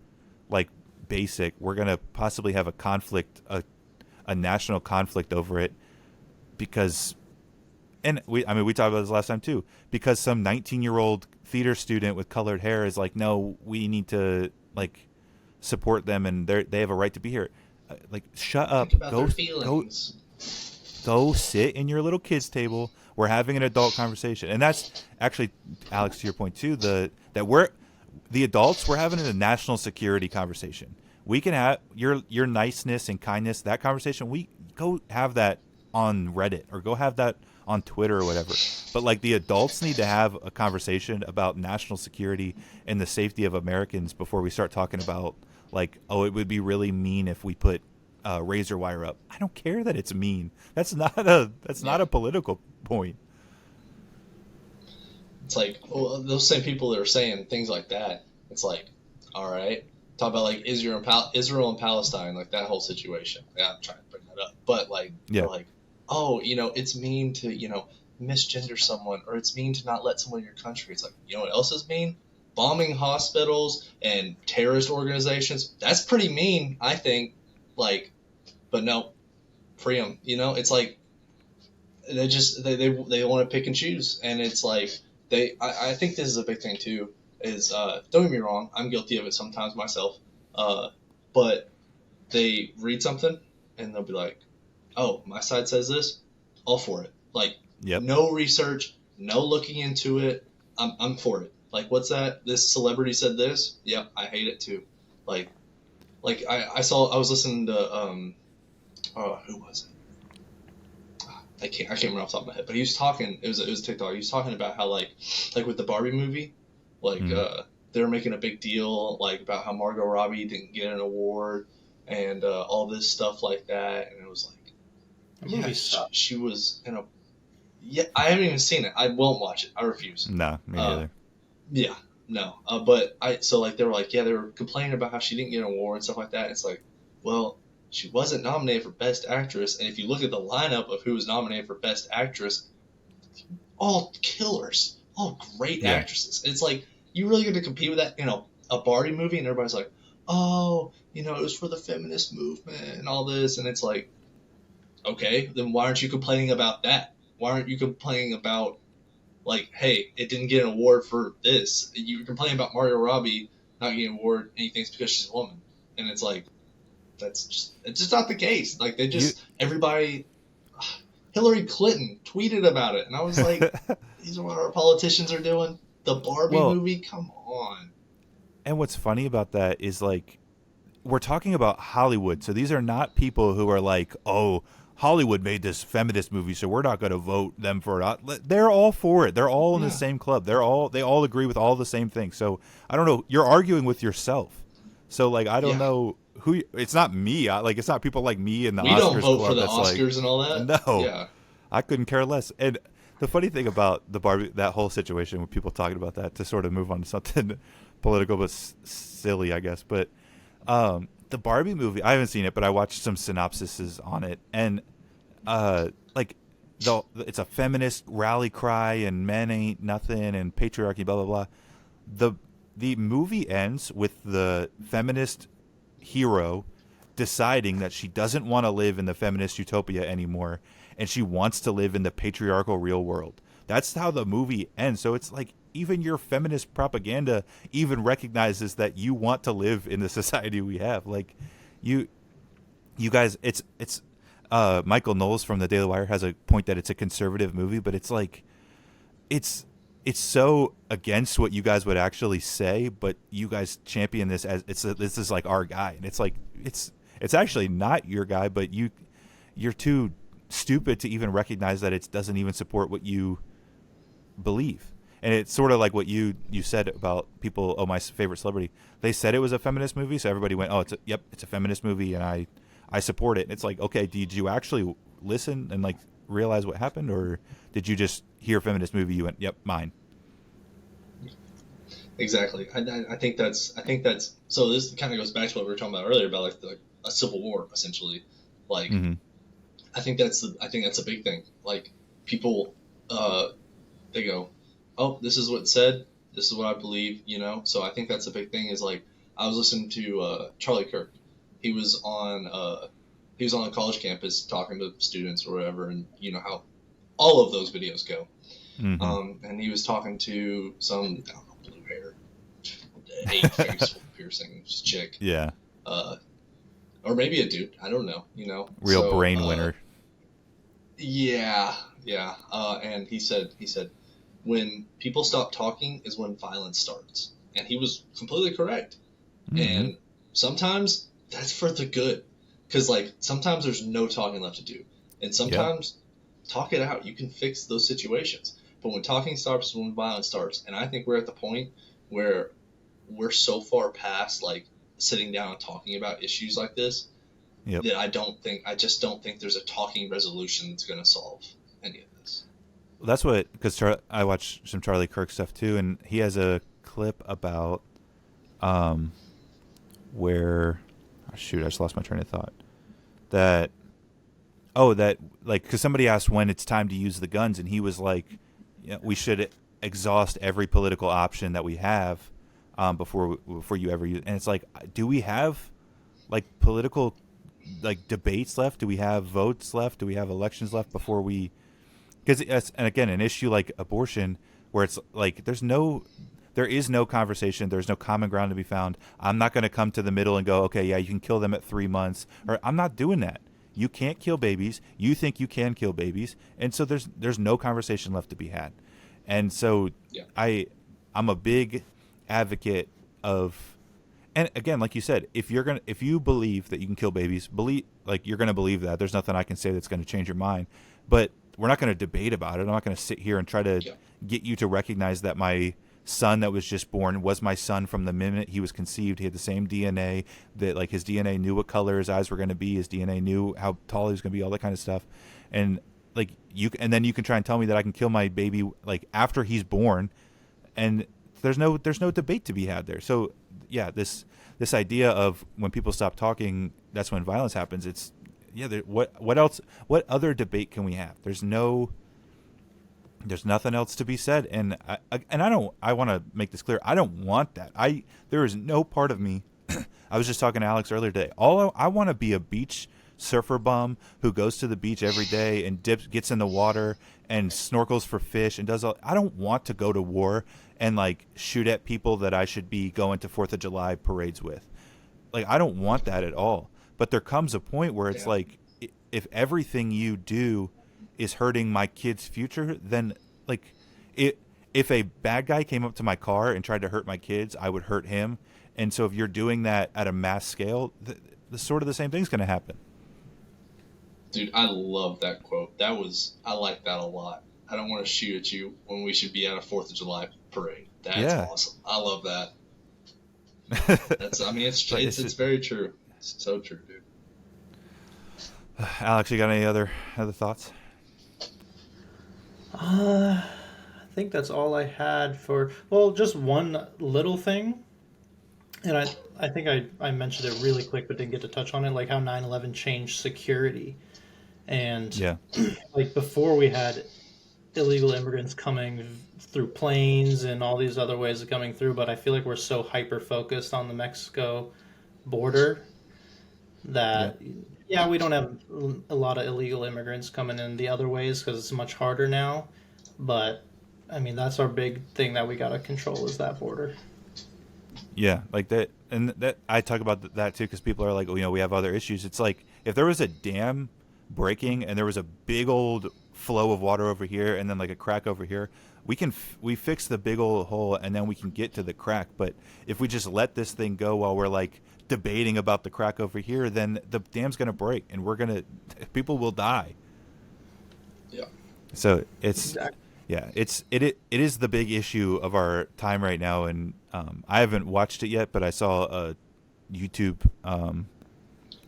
like basic. We're going to possibly have a conflict, a national conflict over it because. And we talked about this last time too, because some 19-year-old theater student with colored hair is like, no, we need to like support them, and they have a right to be here. Like, shut up. Go sit in your little kids' table. We're having an adult conversation, and that's actually, Alex, to your point too. The adults, we're having a national security conversation. We can have your niceness and kindness, that conversation. We go have that on Reddit or go have that on Twitter or whatever. But like the adults need to have a conversation about national security and the safety of Americans before we start talking about like, oh, it would be really mean if we put razor wire up. I don't care that it's mean. That's not a political point. It's like, well, those same people that are saying things like that, it's like, all right, talk about like Israel and Palestine, like that whole situation. Yeah, I'm trying to bring that up, but like, yeah, like, oh, it's mean to, misgender someone, or it's mean to not let someone in your country. It's like, you know what else is mean? Bombing hospitals and terrorist organizations. That's pretty mean, I think. Like, but no, free them. It's like they want to pick and choose, and it's like I think this is a big thing too. Is don't get me wrong, I'm guilty of it sometimes myself. But they read something and they'll be like, oh, my side says this, all for it. Like, yep. No research, no looking into it. I'm for it. Like, what's that? This celebrity said this. Yep, I hate it too. Like I was listening to who was it? I can't remember off the top of my head, but he was talking. It was TikTok. He was talking about how like with the Barbie movie, like they were making a big deal like about how Margot Robbie didn't get an award and all this stuff like that, and it was like, yeah, she was in a. Yeah, I haven't even seen it. I won't watch it. I refuse. No, me neither. Yeah, no. But they were like, yeah, they were complaining about how she didn't get an award and stuff like that. It's like, well, she wasn't nominated for Best Actress, and if you look at the lineup of who was nominated for Best Actress, all killers, all great actresses. It's like, you really get to compete with that, a Barbie movie, and everybody's like, oh, it was for the feminist movement and all this, and it's like, okay, then why aren't you complaining about that? Why aren't you complaining about, like, hey, it didn't get an award for this? You're complaining about Margot Robbie not getting an award, and you think it's because she's a woman. And it's like, it's just not the case. Like, everybody, Hillary Clinton tweeted about it, and I was like, these are what our politicians are doing? The Barbie movie? Come on. And what's funny about that is, like, we're talking about Hollywood, so these are not people who are like, oh, Hollywood made this feminist movie, so we're not going to vote them for it. They're all for it. They're all in the same club. They all agree with all the same things. So I don't know. You're arguing with yourself. So like I don't know who. It's not me. It's not people like me in the Oscars don't vote club for the that's Oscars like, and all that. No, yeah. I couldn't care less. And the funny thing about the Barbie, that whole situation with people talking about that, to sort of move on to something political but silly, I guess. But the Barbie movie, I haven't seen it, but I watched some synopsises on it, and it's a feminist rally cry and men ain't nothing and patriarchy, blah blah blah. The movie ends with the feminist hero deciding that she doesn't want to live in the feminist utopia anymore, and she wants to live in the patriarchal real world. That's how the movie ends. So it's like, even your feminist propaganda even recognizes that you want to live in the society we have. Like, you guys, it's Michael Knowles from the Daily Wire has a point that it's a conservative movie, but it's like, it's so against what you guys would actually say, but you guys champion this as this is like our guy, and it's like, it's actually not your guy, but you're too stupid to even recognize that it doesn't even support what you believe. And it's sort of like what you said about people. Oh, my favorite celebrity. They said it was a feminist movie, so everybody went, "Oh, it's a feminist movie," and I support it. And it's like, okay, did you actually listen and like realize what happened, or did you just hear feminist movie? You went, "Yep, mine." Exactly. I think that's so. This kind of goes back to what we were talking about earlier about like a civil war, essentially. Like, I think that's a big thing. Like, people, they go, oh, this is what it said. This is what I believe, So I think that's a big thing. Is like, I was listening to Charlie Kirk. He was on a college campus talking to students or whatever, and you know how all of those videos go. And he was talking to some, I don't know, blue hair, 8 face piercing chick. Yeah. Or maybe a dude. I don't know. Real brain winner. Yeah. And he said, when people stop talking is when violence starts. And he was completely correct. And sometimes that's for the good. Because, like, sometimes there's no talking left to do. And sometimes talk it out. You can fix those situations. But when talking stops is when violence starts. And I think we're at the point where we're so far past, like, sitting down and talking about issues like this that I just don't think there's a talking resolution that's going to solve any of this. Well, that's what, because I watch some Charlie Kirk stuff too, and he has a clip about where, I just lost my train of thought. Because somebody asked when it's time to use the guns, and he was like, we should exhaust every political option that we have before you ever use. And it's like, do we have like political like debates left? Do we have votes left? Do we have elections left before we? Because and again, an issue like abortion, where it's like there is no conversation, there's no common ground to be found. I'm not going to come to the middle and go, okay, yeah, you can kill them at 3 months, or I'm not doing that. You can't kill babies. You think you can kill babies, and so there's no conversation left to be had. And so Yeah. I'm a big advocate of, and again, like you said, if you believe that you can kill babies, you're gonna believe that. There's nothing I can say that's gonna change your mind. But we're not gonna debate about it. I'm not gonna sit here and try to get you to recognize that my son that was just born was my son from the minute he was conceived. He had the same DNA, that like his DNA knew what color his eyes were going to be. His DNA knew how tall he was going to be, all that kind of stuff. And like and then you can try and tell me that I can kill my baby like after he's born, and there's no debate to be had there. So yeah, this idea of when people stop talking, that's when violence happens. It's what else? What other debate can we have? There's nothing else to be said, and I want to make this clear. I don't want that. There is no part of me. I was just talking to Alex earlier today. I want to be a beach surfer bum who goes to the beach every day and gets in the water and snorkels for fish and does all. I don't want to go to war and like shoot at people that I should be going to 4th of July parades with. Like, I don't want that at all. But there comes a point where it's like, if everything you do is hurting my kid's future, then like if a bad guy came up to my car and tried to hurt my kids, I would hurt him. And so if you're doing that at a mass scale, the sort of the same thing's going to happen. Dude, I love that quote. I like that a lot. I don't want to shoot at you when we should be at a 4th of July parade. That's awesome. I love that. It's very true. It's so true, dude. Alex, you got any other thoughts? I think that's all I had for, well, just one little thing. And I think I mentioned it really quick, but didn't get to touch on it, like how 9/11 changed security. And like before we had illegal immigrants coming through planes and all these other ways of coming through, but I feel like we're so hyper-focused on the Mexico border that, we don't have a lot of illegal immigrants coming in the other ways because it's much harder now. But, I mean, that's our big thing that we got to control is that border. Yeah, like that. And that I talk about that too because people are like, we have other issues. It's like if there was a dam breaking and there was a big old flow of water over here and then like a crack over here, we fix the big old hole and then we can get to the crack. But if we just let this thing go while we're like debating about the crack over here, then the dam's gonna break and people will die. Yeah. So it is the big issue of our time right now, and I haven't watched it yet, but I saw a YouTube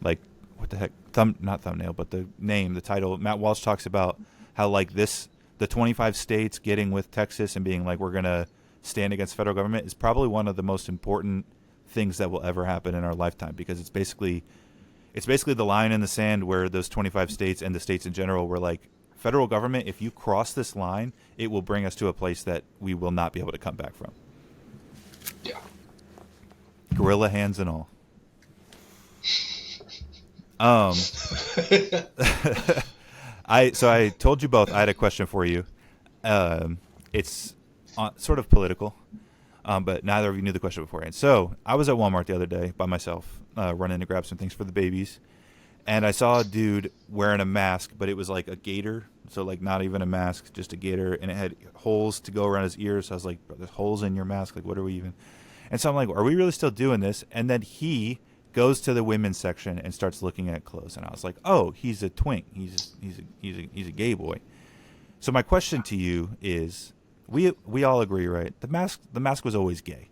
like what the heck not thumbnail, but the title. Matt Walsh talks about how like the 25 states getting with Texas and being like we're gonna stand against federal government is probably one of the most important things that will ever happen in our lifetime, because it's basically the line in the sand where those 25 states and the states in general were like, federal government, if you cross this line, it will bring us to a place that we will not be able to come back from. Yeah. Gorilla hands and all. I told you both I had a question for you. It's sort of political, but neither of you knew the question beforehand. So I was at Walmart the other day by myself, running to grab some things for the babies, and I saw a dude wearing a mask, but it was like a gator, so like not even a mask, just a gator, and it had holes to go around his ears. So I was like, "There's holes in your mask. Like, what are we even?" And so I'm like, "Are we really still doing this?" And then he goes to the women's section and starts looking at clothes, and I was like, "Oh, he's a twink. He's a gay boy." So my question to you is, we all agree, right? The mask was always gay.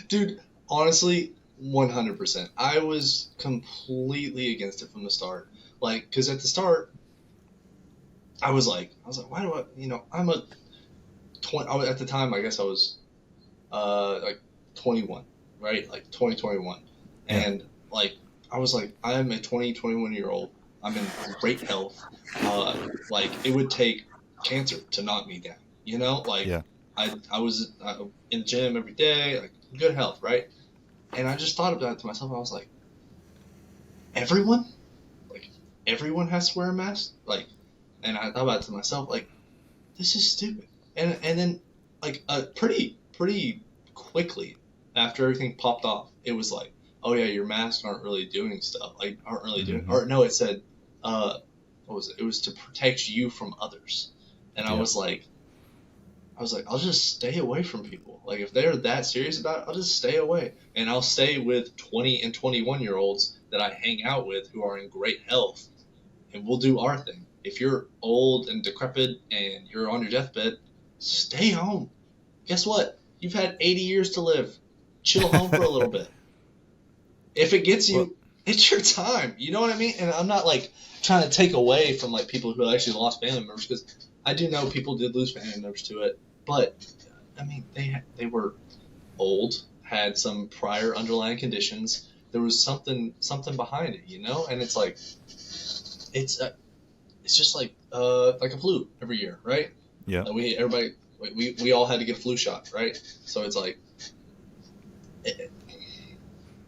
Dude, honestly, 100%. I was completely against it from the start. Like, because at the start, I was like, why do I'm a 20, at the time, I guess I was like 21, right? Like 2021. Yeah. And like, I was like, I am a 21-year-old. I'm in great health. Like, it would take cancer to knock me down, Like, yeah. I was in the gym every day, like, good health, right? And I just thought about it to myself. I was like, everyone has to wear a mask? Like, and I thought about it to myself, like, this is stupid. And then, like, pretty quickly after everything popped off, it was like, oh yeah, your masks aren't really doing stuff, like aren't really doing, Mhm. or no, it said, what was it? It was to protect you from others, and Yep. I was like, I'll just stay away from people. Like if they're that serious about it, I'll just stay away, and I'll stay with 20 and 21-year-olds that I hang out with who are in great health, and we'll do our thing. If you're old and decrepit and you're on your deathbed, stay home. Guess what? You've had 80 years to live. Chill home for a little bit. If it gets Well, you, it's your time. You know what I mean? And I'm not like trying to take away from like people who actually lost family members, because I do know people did lose family members to it. But I mean, they were old, had some prior underlying conditions. There was something behind it, you know. And it's like it's just like a flu every year, right? yeah. We all had to get a flu shot, right? So it's like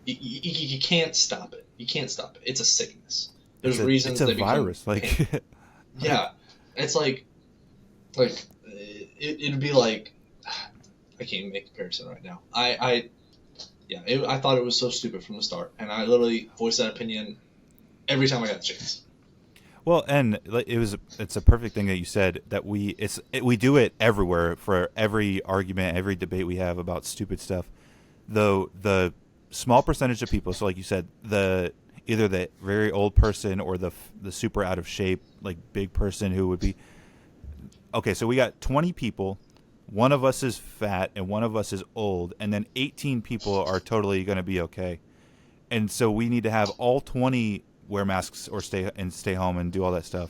you can't stop it. You can't stop it. It's a sickness. There's reasons it's a they become virus. Like, yeah. It's like it'd be like I can't even make a comparison right now. I thought it was so stupid from the start, and I literally voiced that opinion every time I got the chance. well, and it's a perfect thing that you said that we do it everywhere for every argument, every debate we have about stupid stuff. Though the small percentage of people, so like you said, either the very old person or the super out of shape, like big person who would be okay. So we got 20 people. One of us is fat and one of us is old, and then 18 people are totally going to be okay. And so we need to have all 20 wear masks or stay home and do all that stuff,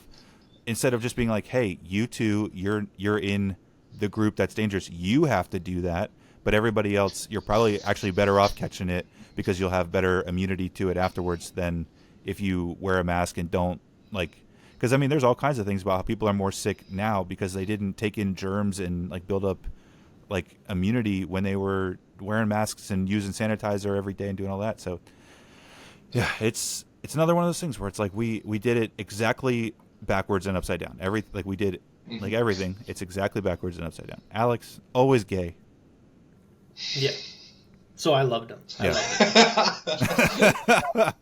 instead of just being like, hey, you two, you're in the group that's dangerous, you have to do that, but everybody else, you're probably actually better off catching it because you'll have better immunity to it afterwards than if you wear a mask and don't, like, because I mean there's all kinds of things about how people are more sick now because they didn't take in germs and like build up like immunity when they were wearing masks and using sanitizer every day and doing all that. So yeah, it's another one of those things where it's like we did it exactly backwards and upside down. We did like everything. It's exactly backwards and upside down. Alex, always gay. Yeah. So I loved him. Yeah.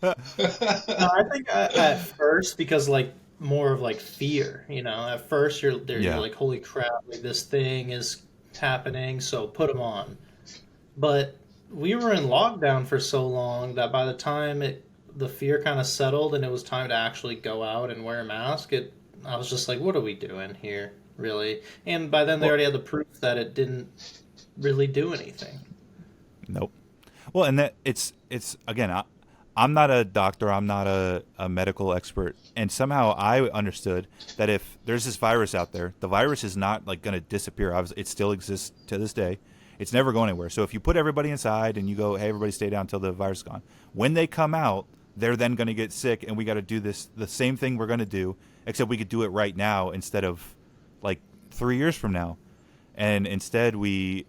No, I think at first, because like more of like fear, you know, at first you're there, Yeah. you're like, holy crap, like this thing is happening, so put them on. But we were in lockdown for so long that by the time the fear kind of settled and it was time to actually go out and wear a mask, I was just like, what are we doing here, really? And by then they already had the proof that it didn't really do anything. Nope. Well, and that it's again, I'm not a doctor, I'm not a medical expert, and somehow I understood that if there's this virus out there, the virus is not like going to disappear. It still exists to this day. It's never going anywhere. So if you put everybody inside and you go, hey, everybody stay down until the virus is gone, when they come out, they're then going to get sick, and we got to do the same thing we're going to do, except we could do it right now instead of like 3 years from now. And instead we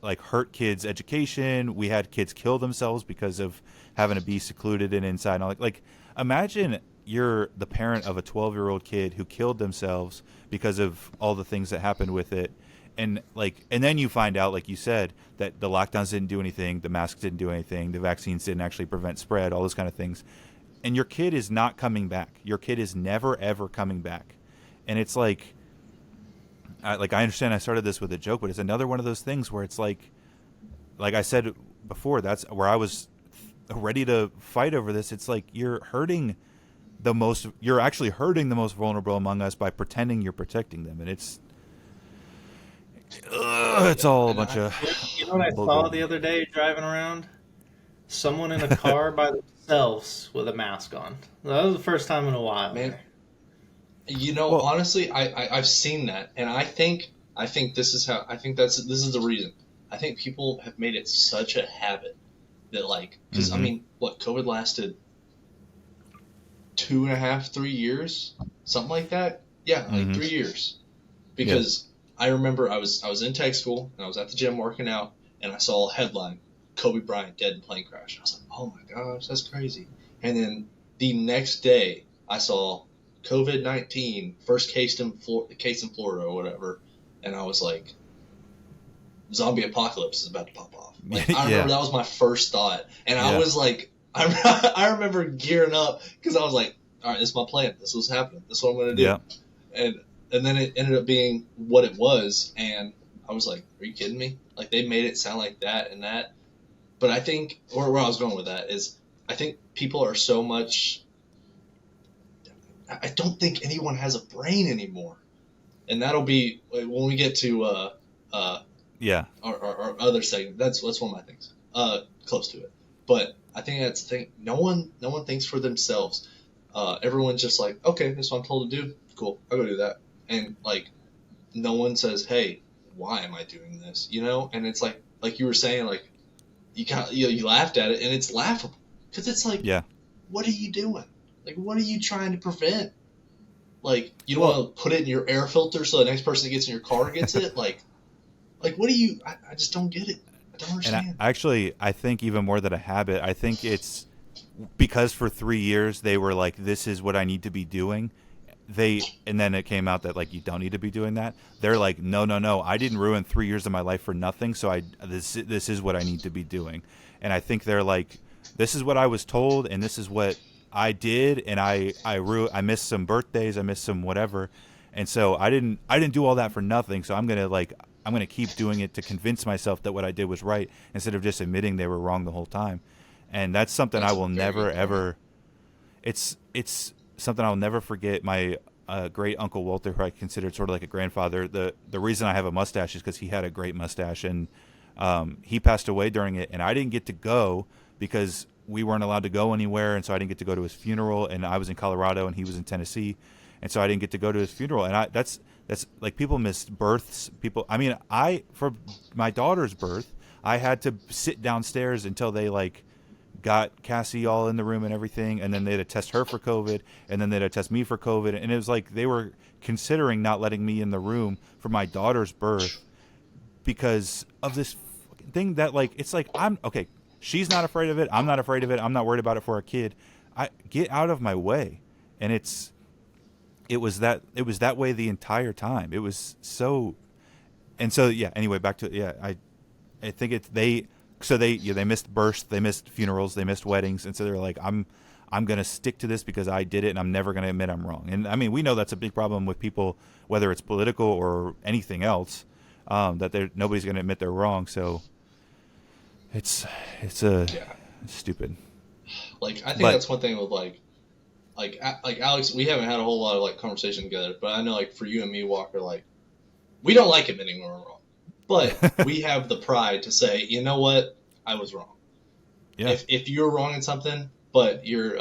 like hurt kids' education. We had kids kill themselves because of having to be secluded and inside. And all like imagine you're the parent of a 12-year-old kid who killed themselves because of all the things that happened with it. And then you find out, like you said, that the lockdowns didn't do anything, the masks didn't do anything, the vaccines didn't actually prevent spread, all those kind of things. And your kid is not coming back. Your kid is never, ever coming back. And it's like, I understand I started this with a joke, but it's another one of those things where it's like I said before, that's where I was ready to fight over this. It's like you're actually hurting the most vulnerable among us by pretending you're protecting them. And it's all a bunch of... You know what I saw the other day driving around? Someone in a car by themselves with a mask on. That was the first time in a while. Man, you know, honestly, I've seen that, and I think this is the reason. I think people have made it such a habit that, like, because I mean, what, COVID lasted 2.5, 3 years, something like that. Yeah, like 3 years. Because I remember I was in tech school and I was at the gym working out, and I saw a headline: Kobe Bryant dead in plane crash. I was like, oh my gosh, that's crazy. And then the next day, I saw COVID-19 first case in Florida or whatever, and I was like, zombie apocalypse is about to pop off. Like, I Yeah. remember that was my first thought. And I Yeah. was like, I remember gearing up because I was like, all right, this is my plan. This was happening. This is what I'm going to do. Yeah. And then it ended up being what it was. And I was like, are you kidding me? Like, they made it sound like that and that. But I think, or where I was going with that is, I think people are so much, I don't think anyone has a brain anymore. And that'll be, when we get to Yeah. our other segment, that's one of my things, close to it. But I think that's the thing. No one thinks for themselves. Everyone's just like, okay, this is what I'm told to do. Cool, I'll go do that. And like, no one says, hey, why am I doing this? You know? And it's like you were saying, like, you laughed at it, and it's laughable because it's like, Yeah. what are you doing? Like, what are you trying to prevent? Like, you don't want to put it in your air filter so the next person that gets in your car gets it. Like what do you? I just don't get it. I don't understand. And I think even more than a habit, I think it's because for 3 years they were like, this is what I need to be doing. And then it came out that like, you don't need to be doing that. They're like, no, I didn't ruin 3 years of my life for nothing. So this is what I need to be doing. And I think they're like, this is what I was told, and this is what I did, and I missed some birthdays, I missed some whatever, and so I didn't do all that for nothing. So I'm gonna keep doing it to convince myself that what I did was right, instead of just admitting they were wrong the whole time. And that's something I will never ever. It's something I'll never forget. My great uncle Walter, who I considered sort of like a grandfather. The reason I have a mustache is because he had a great mustache, and he passed away during it, and I didn't get to go because we weren't allowed to go anywhere, and so I didn't get to go to his funeral. And I was in Colorado, and he was in Tennessee, and so I didn't get to go to his funeral. And that's like, people miss births. For my daughter's birth, I had to sit downstairs until they like got Cassie all in the room and everything, and then they had to test her for COVID, and then they had to test me for COVID, and it was like they were considering not letting me in the room for my daughter's birth because of this thing that, like, it's like, I'm okay. She's not afraid of it. I'm not afraid of it. I'm not worried about it for a kid. I get out of my way. And it was that way the entire time. It was so, and so, yeah, anyway, back to it. Yeah. I think they missed births, they missed funerals, they missed weddings. And so they're like, I'm going to stick to this because I did it, and I'm never going to admit I'm wrong. And I mean, we know that's a big problem with people, whether it's political or anything else, that nobody's going to admit they're wrong. So it's stupid. Like, I think that's one thing with like Alex, we haven't had a whole lot of like conversation together, but I know, like, for you and me, Walker, like, we don't like admitting when we're wrong, but we have the pride to say, you know what, I was wrong. Yeah. If you're wrong in something, but you're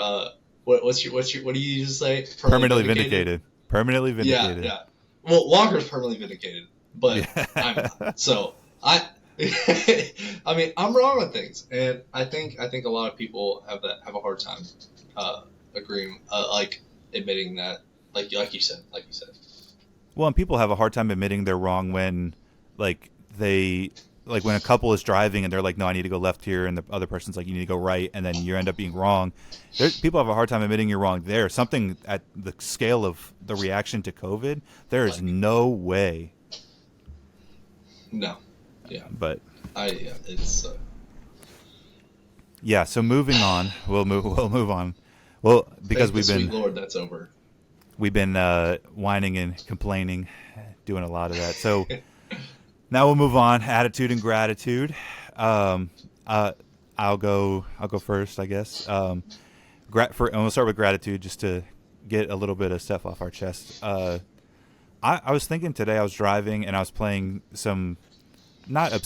what do you just say? Permanently vindicated. Permanently vindicated. Yeah. Well, Walker's permanently vindicated, but Yeah. I'm not. So I mean, I'm wrong on things, and I think a lot of people have a hard time agreeing, like, admitting that, like you said. Well, and people have a hard time admitting they're wrong when, like, when a couple is driving and they're like, no, I need to go left here, and the other person's like, you need to go right, and then you end up being wrong. People have a hard time admitting you're wrong there. Something at the scale of the reaction to COVID, there is no way. No. Yeah. But it's yeah. So moving on, we'll move on. Well, because sweet Lord, that's over. We've been whining and complaining, doing a lot of that. So now we'll move on. Attitude and gratitude. I'll go first, I guess. And we'll start with gratitude just to get a little bit of stuff off our chest. I was thinking today, I was driving and I was playing some, I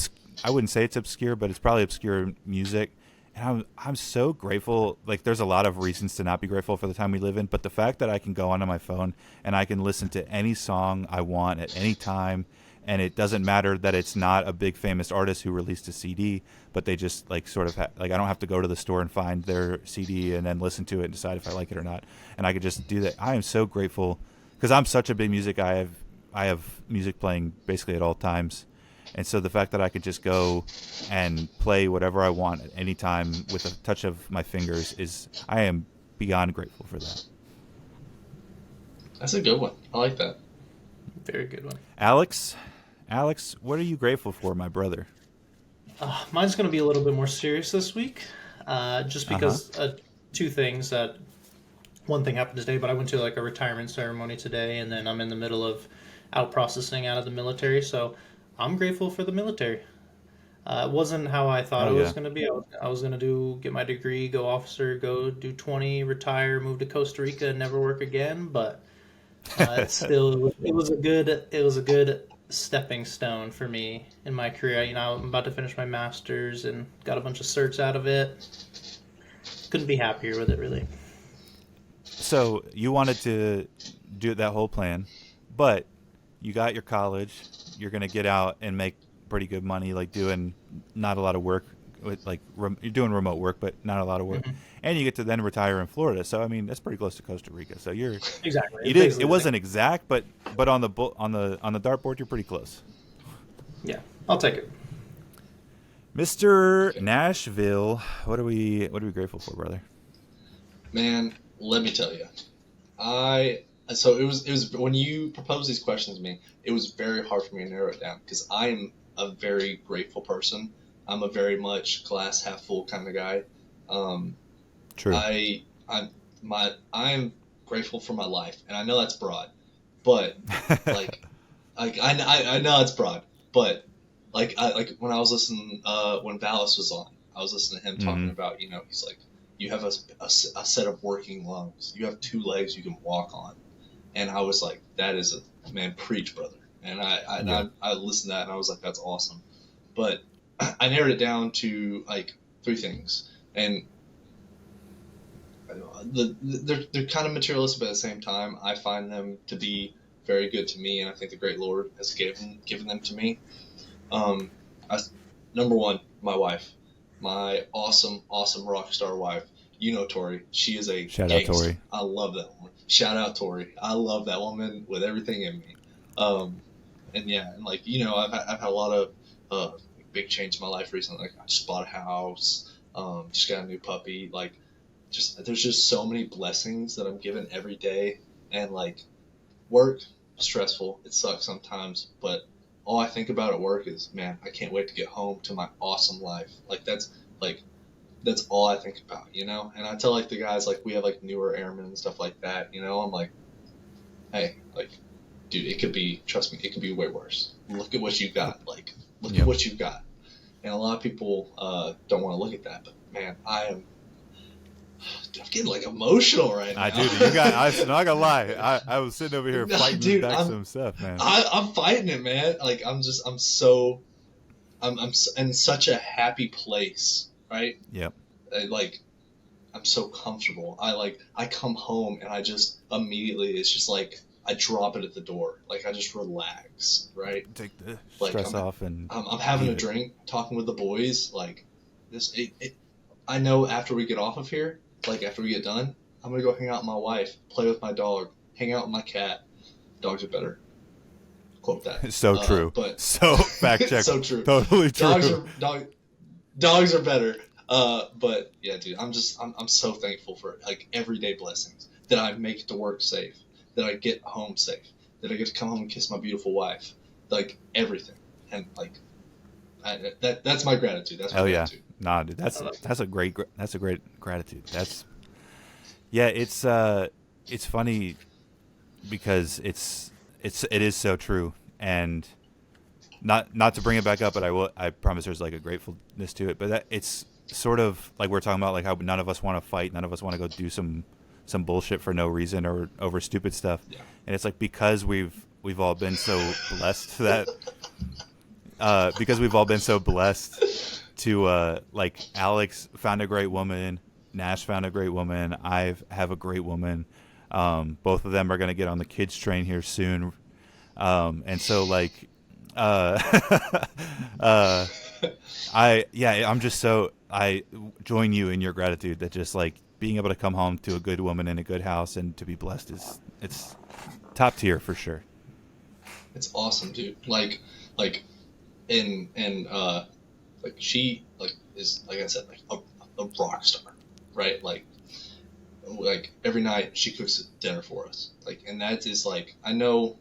wouldn't say it's obscure, but it's probably obscure music. And I'm so grateful. Like, there's a lot of reasons to not be grateful for the time we live in, but the fact that I can go onto my phone and I can listen to any song I want at any time, and it doesn't matter that it's not a big famous artist who released a CD, but they just like sort of like, I don't have to go to the store and find their CD and then listen to it and decide if I like it or not, and I could just do that. I am so grateful because I'm such a big music. I have music playing basically at all times. And so the fact that I could just go and play whatever I want at any time with a touch of my fingers I am beyond grateful for that. That's a good one. I like that. Very good one. Alex, Alex, what are you grateful for, my brother? Mine's going to be a little bit more serious this week, just Uh-huh. because two things. That one thing happened today, but I went to like a retirement ceremony today, and then I'm in the middle of out processing out of the military. So I'm grateful for the military. It wasn't how I thought Hell it was yeah. going to be. I was going to get my degree, go officer, go do 20, retire, move to Costa Rica, and never work again. But it's still it was a good stepping stone for me in my career. You know, I'm about to finish my master's and got a bunch of certs out of it. Couldn't be happier with it, really. So you wanted to do that whole plan, but you got your college. You're gonna get out and make pretty good money, like doing not a lot of work. With like you're doing remote work, but not a lot of work, Mhm. and you get to then retire in Florida. So I mean, that's pretty close to Costa Rica. So you're Exactly. you It's did. It basically the wasn't same. exact, but on the on the dartboard, you're pretty close. Yeah, I'll take it. Mr. Nashville, what are we grateful for, brother? Man, let me tell you, so it was when you proposed these questions to me, it was very hard for me to narrow it down because I am a very grateful person. I'm a very much glass half full kind of guy. Um, True. I'm grateful for my life, and I know that's broad, but like I know it's broad, but like when I was listening when Vallis was on, I was listening to him talking Mhm. about he's like you have a set of working lungs, you have two legs you can walk on, and I was like that is a man preach brother, and Yeah. I listened to that and I was like that's awesome, but I narrowed it down to like three things, and they're kind of materialistic, but at the same time, I find them to be very good to me, and I think the great Lord has given them to me. Um, I, Number one, my wife, my awesome rock star wife. You know Tori. She is a Shout out gangster. Tori. I love that woman. Shout out Tori. I love that woman with everything in me. Um, and yeah, and like I've had a lot of big change in my life recently. Like I just bought a house. Just got a new puppy. Like just there's just so many blessings that I'm given every day, and like work stressful. It sucks sometimes, but all I think about at work is, man, I can't wait to get home to my awesome life. Like that's all I think about. And I tell like the guys like we have like newer airmen and stuff like that. I'm like, hey, like, dude, it could be, trust me, it could be way worse. Look at what you got. Like, look at Yep. what you've got. And a lot of people don't want to look at that, but man, I'm getting like emotional right now. Dude, I'm not gonna lie. I was sitting over here No, fighting dude, back some stuff, man. I'm fighting it, man. Like I'm in such a happy place, right? Yep. Like I'm so comfortable. I come home and I just immediately it's just like I drop it at the door. Like I just relax, right? Take the Like stress off and I'm having a leave it. drink, talking with the boys. Like this, I know after we get off of here, like after we get done, I'm gonna go hang out with my wife, play with my dog, hang out with my cat. Dogs are better. Quote that. So true. But So fact check. so true. Totally Dogs true. dogs are better. But yeah, dude, I'm so thankful for like everyday blessings that I make it to work safe, that I get home safe, that I get to come home and kiss my beautiful wife, like everything, and like that's my gratitude. That's my Hell yeah. gratitude. Nah, dude, that's a great gratitude. It's funny because it is so true, and not to bring it back up, but I promise there's like a gratefulness to it, but it's sort of like we're talking about like how none of us want to fight, none of us want to go do some bullshit for no reason or over stupid stuff, Yeah. and it's like because we've all been so blessed that because we've all been so blessed to like Alex found a great woman, Nash found a great woman, I have a great woman. Both of them are going to get on the kids train here soon, and so like I'm just so I join you in your gratitude that just like being able to come home to a good woman in a good house and to be blessed it's top tier for sure. It's awesome, dude. Like, and like she like is like I said like a rock star, right? Like every night she cooks dinner for us, like, and that is like I know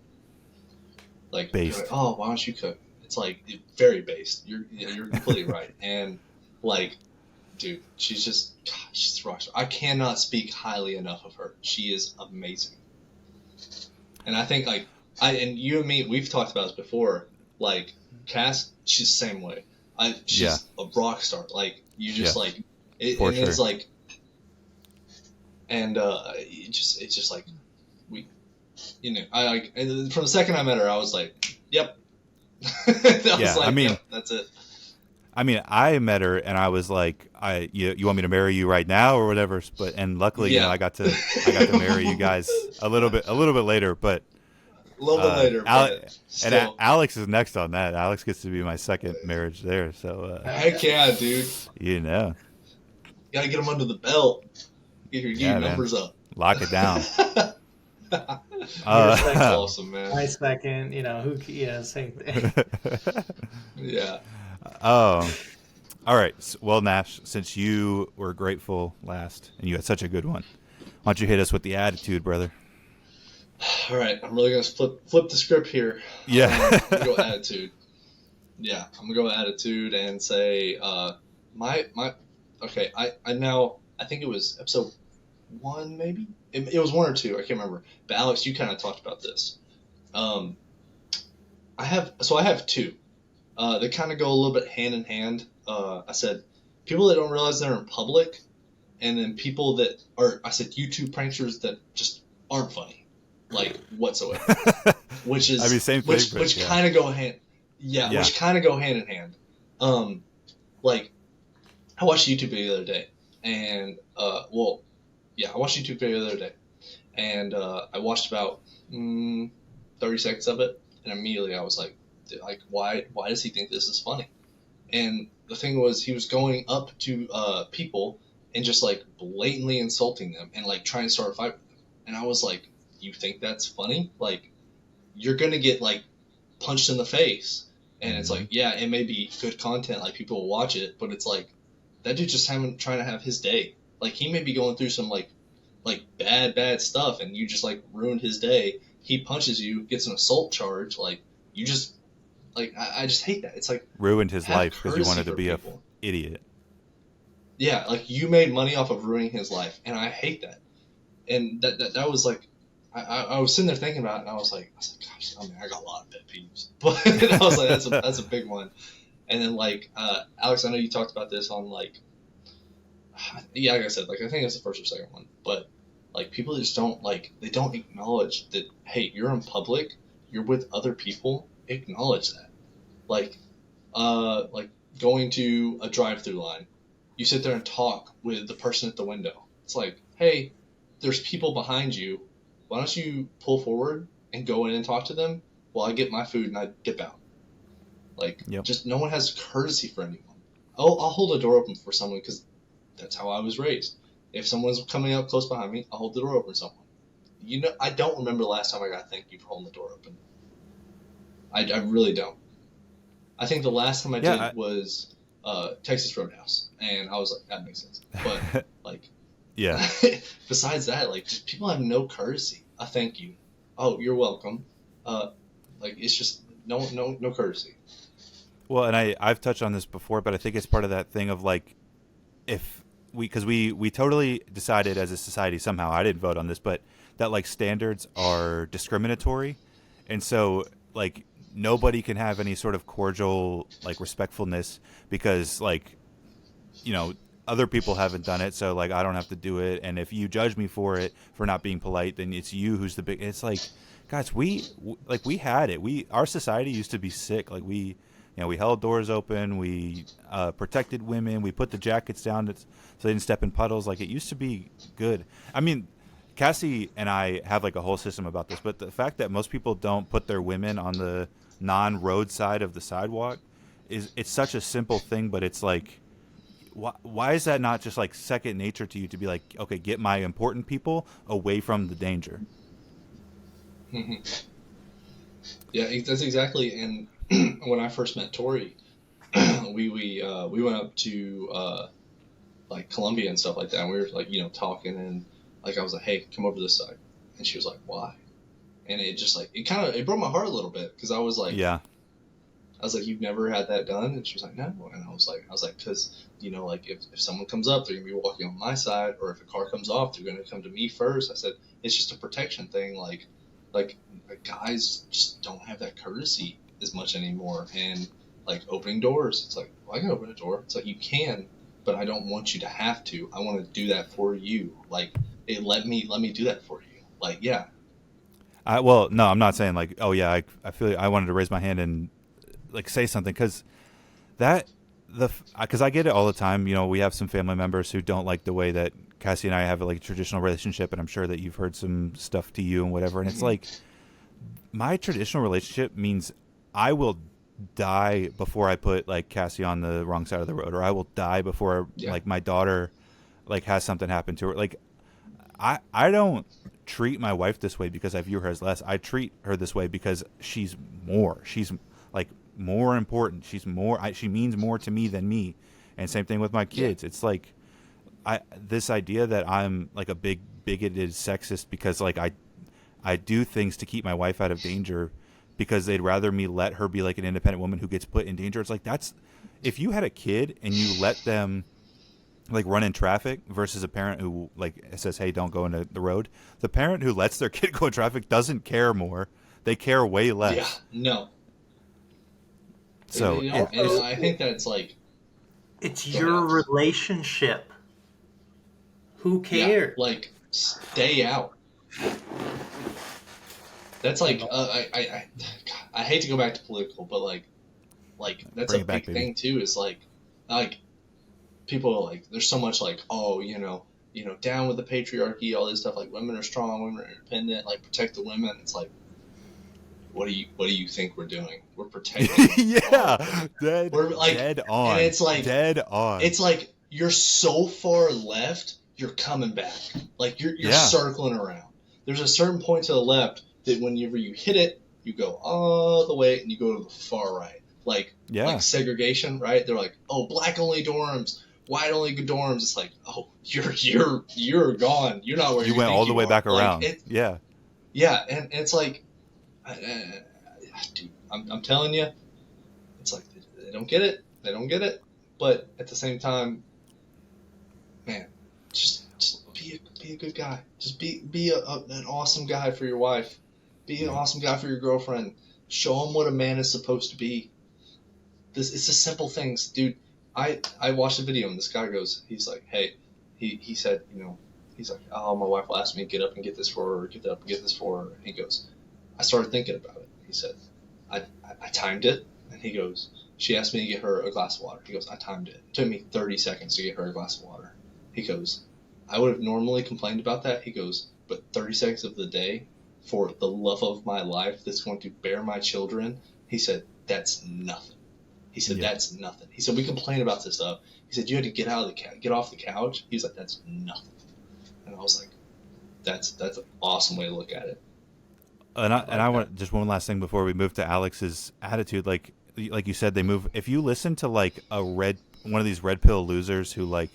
Like, you're like, Based. oh, why don't you cook? It's like very based. You're completely right. And like, dude, she's a rock star. I cannot speak highly enough of her. She is amazing. And I think like and you and me, we've talked about this before. Like Cass, she's the same way. She's a rock star. Like you just Yeah, like it, for and sure. it's like, and it's just like we, I like and from the second I met her, I was like, yep. I was like, yep, that's it. I mean, I met her and I was like, you want me to marry you right now or whatever? But and luckily, Yeah. I got to marry you guys a little bit later. But A little bit later, but still. Alex is next on that. Alex gets to be my second marriage there. So heck yeah, dude. you know, Gotta get them under the belt. Get your numbers up. Lock it down. That's awesome, man. My second, same thing. Yeah. All right. Well, Nash, since you were grateful last and you had such a good one, why don't you hit us with the attitude, brother? All right, I'm really gonna flip the script here. Yeah. I'm gonna go attitude. Yeah, I'm gonna go attitude and say okay. I think it was episode 1 maybe. It was 1 or 2. I can't remember. But Alex, you kind of talked about this. I have 2. They kind of go a little bit hand in hand. I said people that don't realize they're in public, and then people that are. I said YouTube pranksters that just aren't funny, like whatsoever. Which is same thing. Which kind of go hand. Yeah, which kind of go hand in hand. Like I watched a YouTube video the other day, and I watched a YouTube video the other day, and I watched about 30 seconds of it, and immediately I was like, why does he think this is funny? And the thing was, he was going up to people and just like blatantly insulting them and like trying to start a fight with them. And I was like, you think that's funny? Like, you're gonna get like punched in the face. And it's like, yeah, it may be good content, like people will watch it, but it's like that dude just trying to have his day. Like he may be going through some like bad stuff, and you just like ruined his day. He punches you, gets an assault charge, like you just like I just hate that. It's like ruined his life because you wanted to be an people. idiot. Yeah, like you made money off of ruining his life, and I hate that. And that was like I was sitting there thinking about it, and I was like, gosh, I mean, I got a lot of pet peeves, but I was like, that's a big one. And then like Alex, I know you talked about this on like, yeah, like I said, like I think it's the first or second one, but like people just don't they don't acknowledge that, hey, you're in public, you're with other people, acknowledge that. Like going to a drive-through line, you sit there and talk with the person at the window. It's like, hey, there's people behind you. Why don't you pull forward and go in and talk to them while I get my food and I dip out? Like, just no one has courtesy for anyone. I'll hold a door open for someone because that's how I was raised. If someone's coming up close behind me, I'll hold the door open for someone. I don't remember the last time I got thank you for holding the door open. I really don't. I think the last time I did was Texas Roadhouse, and I was like, that makes sense. But like, yeah. Besides that, like, just people have no courtesy. A thank you. Oh, you're welcome. Like it's just no courtesy. Well, and I've touched on this before, but I think it's part of that thing of like, if because we totally decided as a society somehow, I didn't vote on this, but that like standards are discriminatory, and so like nobody can have any sort of cordial like respectfulness because like other people haven't done it, so like I don't have to do it, and if you judge me for it for not being polite, then it's you who's the big. It's like, guys, we had it. Our society used to be sick. Like we held doors open, we protected women, we put the jackets down so they didn't step in puddles. Like it used to be good. I mean, Cassie and I have like a whole system about this, but the fact that most people don't put their women on the non-road side of the sidewalk it's such a simple thing, but it's like, why is that not just like second nature to you to be like, okay, get my important people away from the danger? Mm-hmm. Yeah, that's exactly. And when I first met Tori, we went up to like Columbia and stuff like that, and we were like talking, and like I was like, hey, come over this side, and she was like, why? and it just like it broke my heart a little bit because I was like, Yeah. you've never had that done, and she was like, no, and I was like, because like if someone comes up, they're gonna be walking on my side, or if a car comes off, they're gonna come to me first. I said it's just a protection thing, like guys just don't have that courtesy as much anymore, and like opening doors, it's like, well, I can open a door. It's like you can, but I don't want you to have to. I want to do that for you. Like, let me do that for you. Like, yeah. Well, no, I'm not saying like, oh yeah, I feel I wanted to raise my hand and like say something because because I get it all the time. We have some family members who don't like the way that Cassie and I have like a traditional relationship, and I'm sure that you've heard some stuff to you and whatever. And it's like my traditional relationship means I will die before I put like Cassie on the wrong side of the road, or I will die before like my daughter like has something happen to her. Like I don't treat my wife this way because I view her as less. I treat her this way because she's like more important. She means more to me than me. And same thing with my kids. It's like this idea that I'm like a big bigoted sexist because like I do things to keep my wife out of danger because they'd rather me let her be like an independent woman who gets put in danger. It's like if you had a kid and you let them like run in traffic versus a parent who like says, hey, don't go into the road. The parent who lets their kid go in traffic doesn't care more. They care way less. Yeah, no. So and I think that's like it's your relationship. Who cares? Yeah, like stay out. That's like I hate to go back to political, but like that's a big thing too. Is like people are like there's so much like down with the patriarchy, all this stuff. Like women are strong, women are independent, like protect the women. It's like what do you think we're doing? We're protecting. Dead on. And it's like dead on. It's like you're so far left, you're coming back. Like you're circling around. There's a certain point to the left that whenever you hit it, you go all the way and you go to the far right. Like segregation, right? They're like, oh, black only dorms, white only dorms. It's like, oh, you're gone. You're not where you went all the way back around. Yeah, and it's like, dude, I'm telling you, it's like they don't get it. They don't get it. But at the same time, man, just be a good guy. Just be an awesome guy for your wife. Be an awesome guy for your girlfriend. Show them what a man is supposed to be. It's the simple things, dude. I watched a video and this guy goes, he's like, hey, he said, he's like, oh, my wife will ask me to get up and get this for her, get up and get this for her. And he goes, I started thinking about it. He said, I timed it. And he goes, she asked me to get her a glass of water. He goes, I timed it. It took me 30 seconds to get her a glass of water. He goes, I would have normally complained about that. He goes, but 30 seconds of the day for the love of my life that's going to bear my children, he said, that's nothing. He said, that's nothing. He said, we complain about this stuff. He said, you had to get off the couch. He was like, that's nothing. And I was like, that's an awesome way to look at it. And I want just one last thing before we move to Alex's attitude. Like you said, they move. If you listen to like one of these red pill losers who like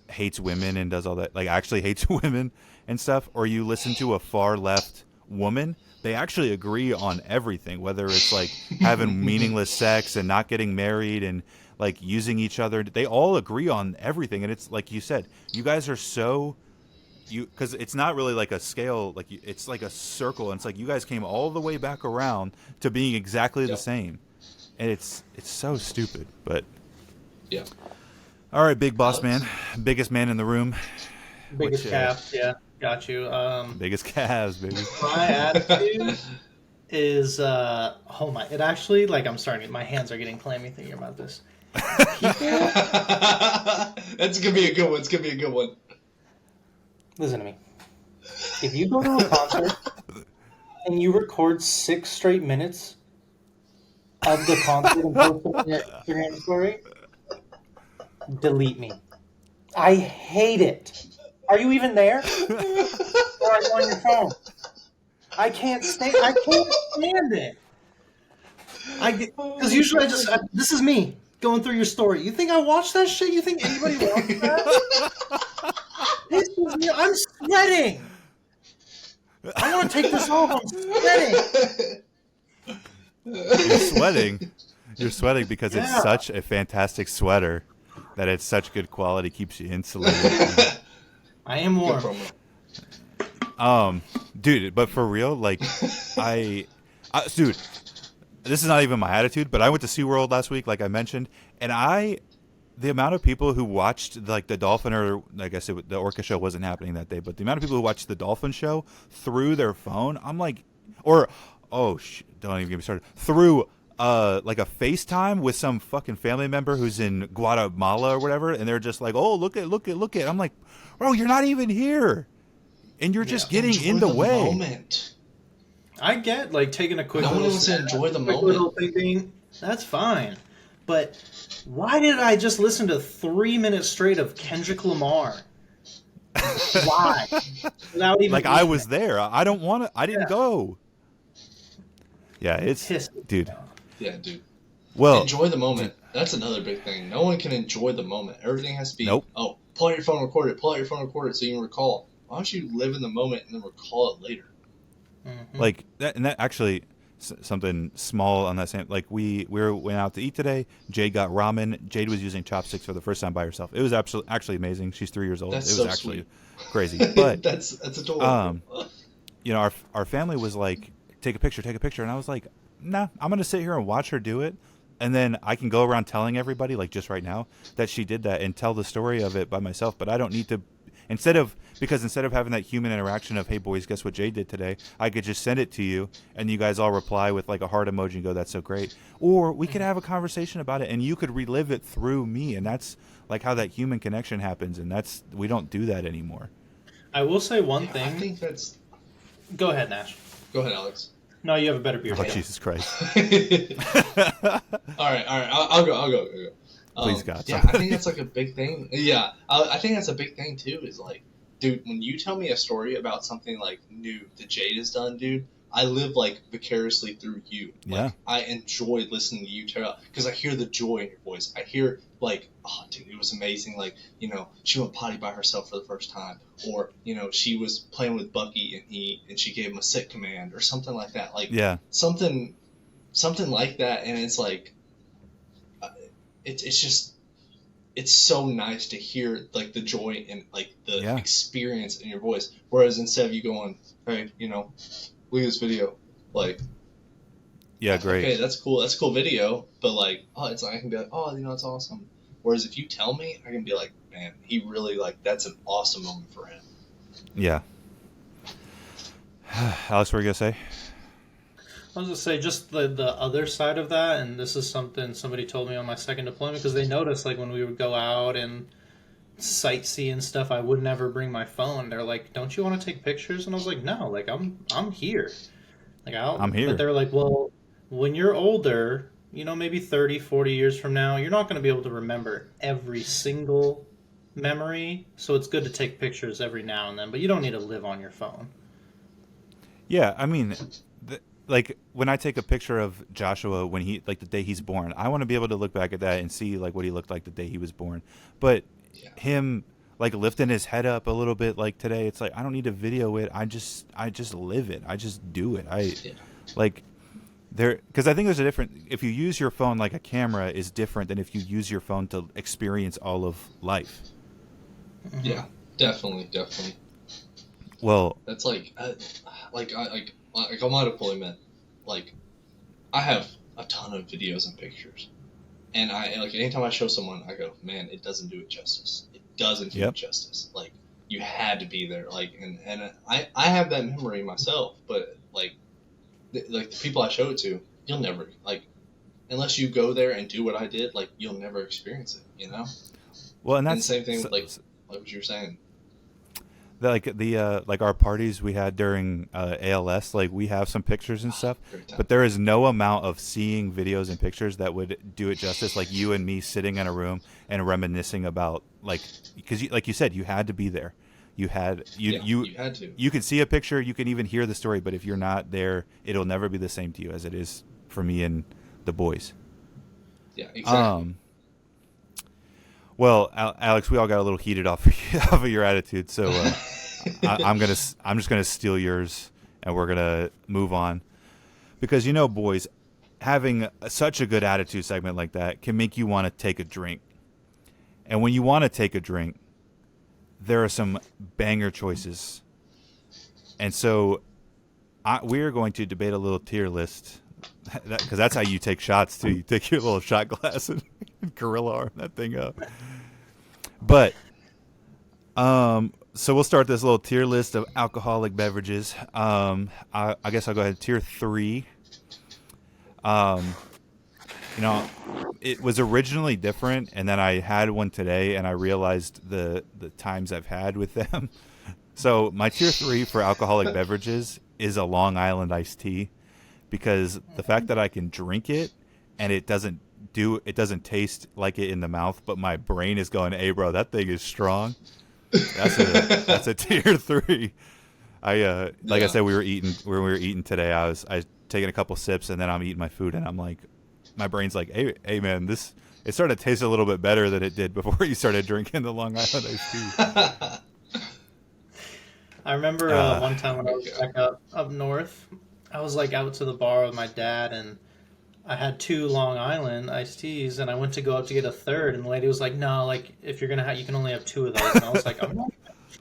hates women and does all that, like actually hates women and stuff, or you listen to a far left woman, they actually agree on everything, whether it's like having meaningless sex and not getting married and like using each other. They all agree on everything. And it's like you said, you guys are so because it's not really like a scale, like it's like a circle, and it's like you guys came all the way back around to being exactly the same, and it's so stupid. But all right, big boss man, biggest man in the room, biggest calves, got you. Biggest calves, baby. My attitude is it actually, like, I'm starting, my hands are getting clammy thinking about this. That's gonna be a good one. It's gonna be a good one. Listen to me. If you go to a concert and you record 6 straight minutes of the concert and post it on your Instagram story, delete me. I hate it. Are you even there? Or are you on your phone? I can't stand it. Because usually this is me going through your story. You think I watch that shit? You think anybody watches that? I'm sweating. I want to take this off. I'm sweating. You're sweating. You're sweating because it's Yeah. such a fantastic sweater that it's such good quality, keeps you insulated. I am Good warm. promo. Dude, but for real, like, dude, this is not even my attitude, but I went to SeaWorld last week, like I mentioned, and the amount of people who watched, like, the dolphin, or I guess the orca show wasn't happening that day, but the amount of people who watched the dolphin show through their phone, I'm like, don't even get me started, through like a FaceTime with some fucking family member who's in Guatemala or whatever, and they're just like, oh, look at. I'm like, bro, you're not even here, and you're just getting Enjoy in the way. Moment. I get like taking a quick No one little wants to enjoy the quick moment. little thing. That's fine. But why did I just listen to 3 minutes straight of Kendrick Lamar? Why? Without even Like, I was there. I don't want to. I didn't Yeah. go. Yeah, it's Pissed me Yeah, dude. well. Enjoy the moment. That's another big thing. No one can enjoy the moment. Everything has to be, Nope. oh, pull out your phone, record it. Pull out your phone, record it so you can recall. Why don't you live in the moment and then recall it later? Like that, and that actually something small on that same. Like we went out to eat today. Jade got ramen. Jade was using chopsticks for the first time by herself. It was actually amazing. She's 3 years old. That's it so was actually sweet. crazy. But that's adorable. you know, our family was like, take a picture, and I was like, nah, I'm gonna sit here and watch her do it, and then I can go around telling everybody, like just right now, that she did that and tell the story of it by myself. But I don't need to. Instead of having that human interaction of, hey boys, guess what Jay did today, I could just send it to you and you guys all reply with like a heart emoji and go, that's so great. Or we could have a conversation about it and you could relive it through me, and that's like how that human connection happens, and we don't do that anymore. I will say one I thing. think that's. Go ahead, Nash. Go ahead, Alex. No, you have a better beer. Oh, Jesus Christ. All right. I'll go. Please, God. Yeah, I think that's like a big thing. Yeah, I think that's a big thing too. Is like, dude, when you tell me a story about something like new that Jade has done, dude, I live like vicariously through you. Like, Yeah. I enjoy listening to you tell because I hear the joy in your voice. I hear like, oh, dude, it was amazing. Like, you know, she went potty by herself for the first time, or you know, she was playing with Bucky and she gave him a sit command or something like that. Like, Yeah. something like that, and it's like. It's so nice to hear like the joy and like the experience in your voice. Whereas instead of you going, hey, you know, look at this video, like, Yeah, great. okay, that's cool video, but like, oh, it's like I can be like, oh, you know, it's awesome. Whereas if you tell me, I can be like, man, he really like that's an awesome moment for him. Yeah. Alex, what were you gonna say? I was going to say just the other side of that, and this is something somebody told me on my second deployment, because they noticed like when we would go out and sightsee and stuff, I would never bring my phone. They're like, don't you want to take pictures? And I was like, no, like I'm here. Like I'm here. But they're like, well, when you're older, you know, maybe 30, 40 years from now, you're not going to be able to remember every single memory, so it's good to take pictures every now and then, but you don't need to live on your phone. Yeah, I mean, like when I take a picture of Joshua when he like the day he's born, I want to be able to look back at that and see like what he looked like the day he was born. But him like lifting his head up a little bit like today, it's like I don't need to video it. I just live it. I just do it. Like there, because I think there's a different. If you use your phone like a camera is different than if you use your phone to experience all of life. Yeah, definitely. Well, That's like on my deployment, like I have a ton of videos and pictures, and I like anytime I show someone, I go, man, it doesn't do it justice. It doesn't do it justice. Like you had to be there. Like and I have that memory myself, but like the people I show it to, you'll never like unless you go there and do what I did, like you'll never experience it. You know. well, and And that's the same thing with like what you're saying. like our parties we had during ALS, like we have some pictures and stuff, but there is no amount of seeing videos and pictures that would do it justice. Like you and me sitting in a room and reminiscing about like because like you said, you had to be there. You had you had to. You can see a picture, you can even hear the story, but if you're not there, it'll never be the same to you as it is for me and the boys. Yeah, exactly. Well, Alex, we all got a little heated off of your attitude, so I'm just gonna steal yours and we're gonna move on because boys, having such a good attitude segment like that can make you want to take a drink, and when you want to take a drink, there are some banger choices, and so we are going to debate a little tier list. Because that's how you take shots too. You take your little shot glass and gorilla arm that thing up. But so we'll start this little tier list of alcoholic beverages. I guess I'll go ahead. Tier 3. It was originally different, and then I had one today, and I realized the times I've had with them. So my tier 3 for alcoholic beverages is a Long Island iced tea. Because the fact that I can drink it and it doesn't taste like it in the mouth, but my brain is going, "Hey, bro, that thing is strong." That's a tier 3. I said, we were eating today. I was taking a couple sips and then I'm eating my food and I'm like, my brain's like, "Hey man, it started to taste a little bit better than it did before you started drinking the Long Island iced tea." I remember one time when I was back up north. I was like out to the bar with my dad, and I had 2 Long Island iced teas, and I went to go up to get a third, and the lady was like, "No, like if you're gonna have, you can only have 2 of those." And I was like, "I'm not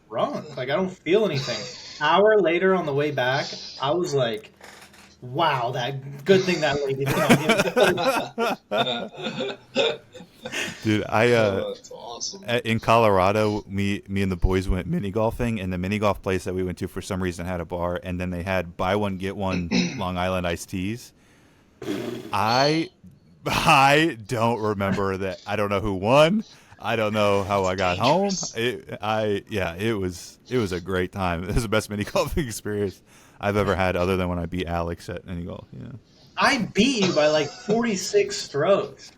drunk. Like I don't feel anything." Hour later on the way back, I was like, "Wow, that good thing that lady did not give me." Dude, that's awesome. In Colorado, me and the boys went mini golfing, and the mini golf place that we went to for some reason had a bar, and then they had buy one get one Long Island iced teas. I don't remember that. I don't know who won. I don't know how I got home. It was a great time. It was the best mini golfing experience I've ever had, other than when I beat Alex at mini golf. Yeah. I beat you by like 46 strokes.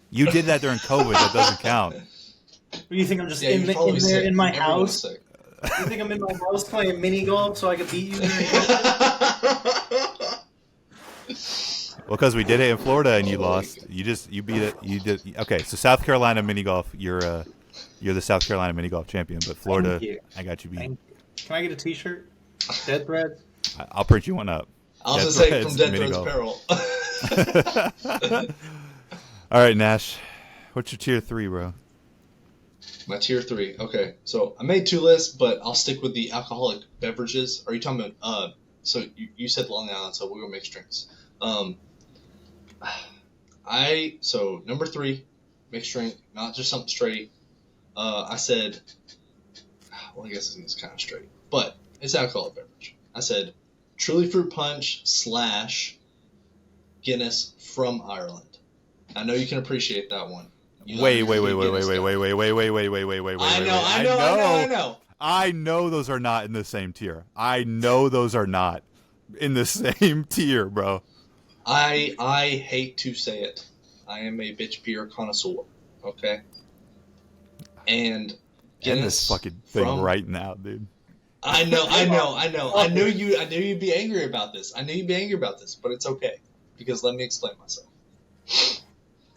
You did that during COVID. That doesn't count. You think I'm just in there in my house? You think I'm in my house playing mini golf so I could beat you? Well, because we did it in Florida and you lost. You beat it. You did. Okay, so South Carolina mini golf. You're the South Carolina mini golf champion. But Florida, I got you beat. Thank you. Can I get a T-shirt? Dead Threads. I'll print you one up. I was going to say from Dead Threads Apparel. All right, Nash. What's your tier 3, bro? My tier 3. Okay, so I made 2 lists, but I'll stick with the alcoholic beverages. Are you talking about? So you said Long Island, so we're gonna mix drinks. So number 3, mixed drink, not just something straight. I said, well, I guess it's kind of straight, but it's alcoholic beverage. I said Truly Fruit Punch / Guinness from Ireland. I know you can appreciate that one. Wait. I know. I know those are not in the same tier. I know those are not in the same tier, bro. I hate to say it. I am a bitch beer connoisseur. Okay. And Guinness end this fucking thing right now, dude. I know. I knew you'd be angry about this. But it's okay because let me explain myself.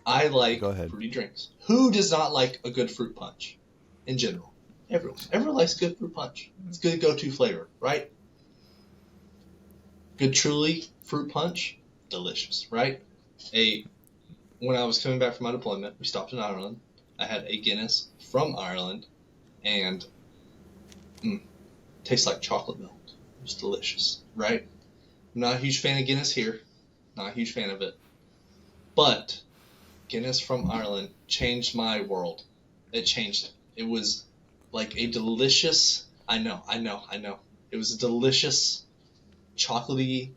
I like fruity drinks. Who does not like a good fruit punch? In general, everyone likes good fruit punch. It's a good go-to flavor, right? Good Truly Fruit Punch, delicious, right? When I was coming back from my deployment, we stopped in Ireland. I had a Guinness from Ireland, and tastes like chocolate milk. It was delicious, right? I'm not a huge fan of Guinness here. Not a huge fan of it. But Guinness from Ireland changed my world. It changed it. It was like a delicious... I know. It was a delicious, chocolatey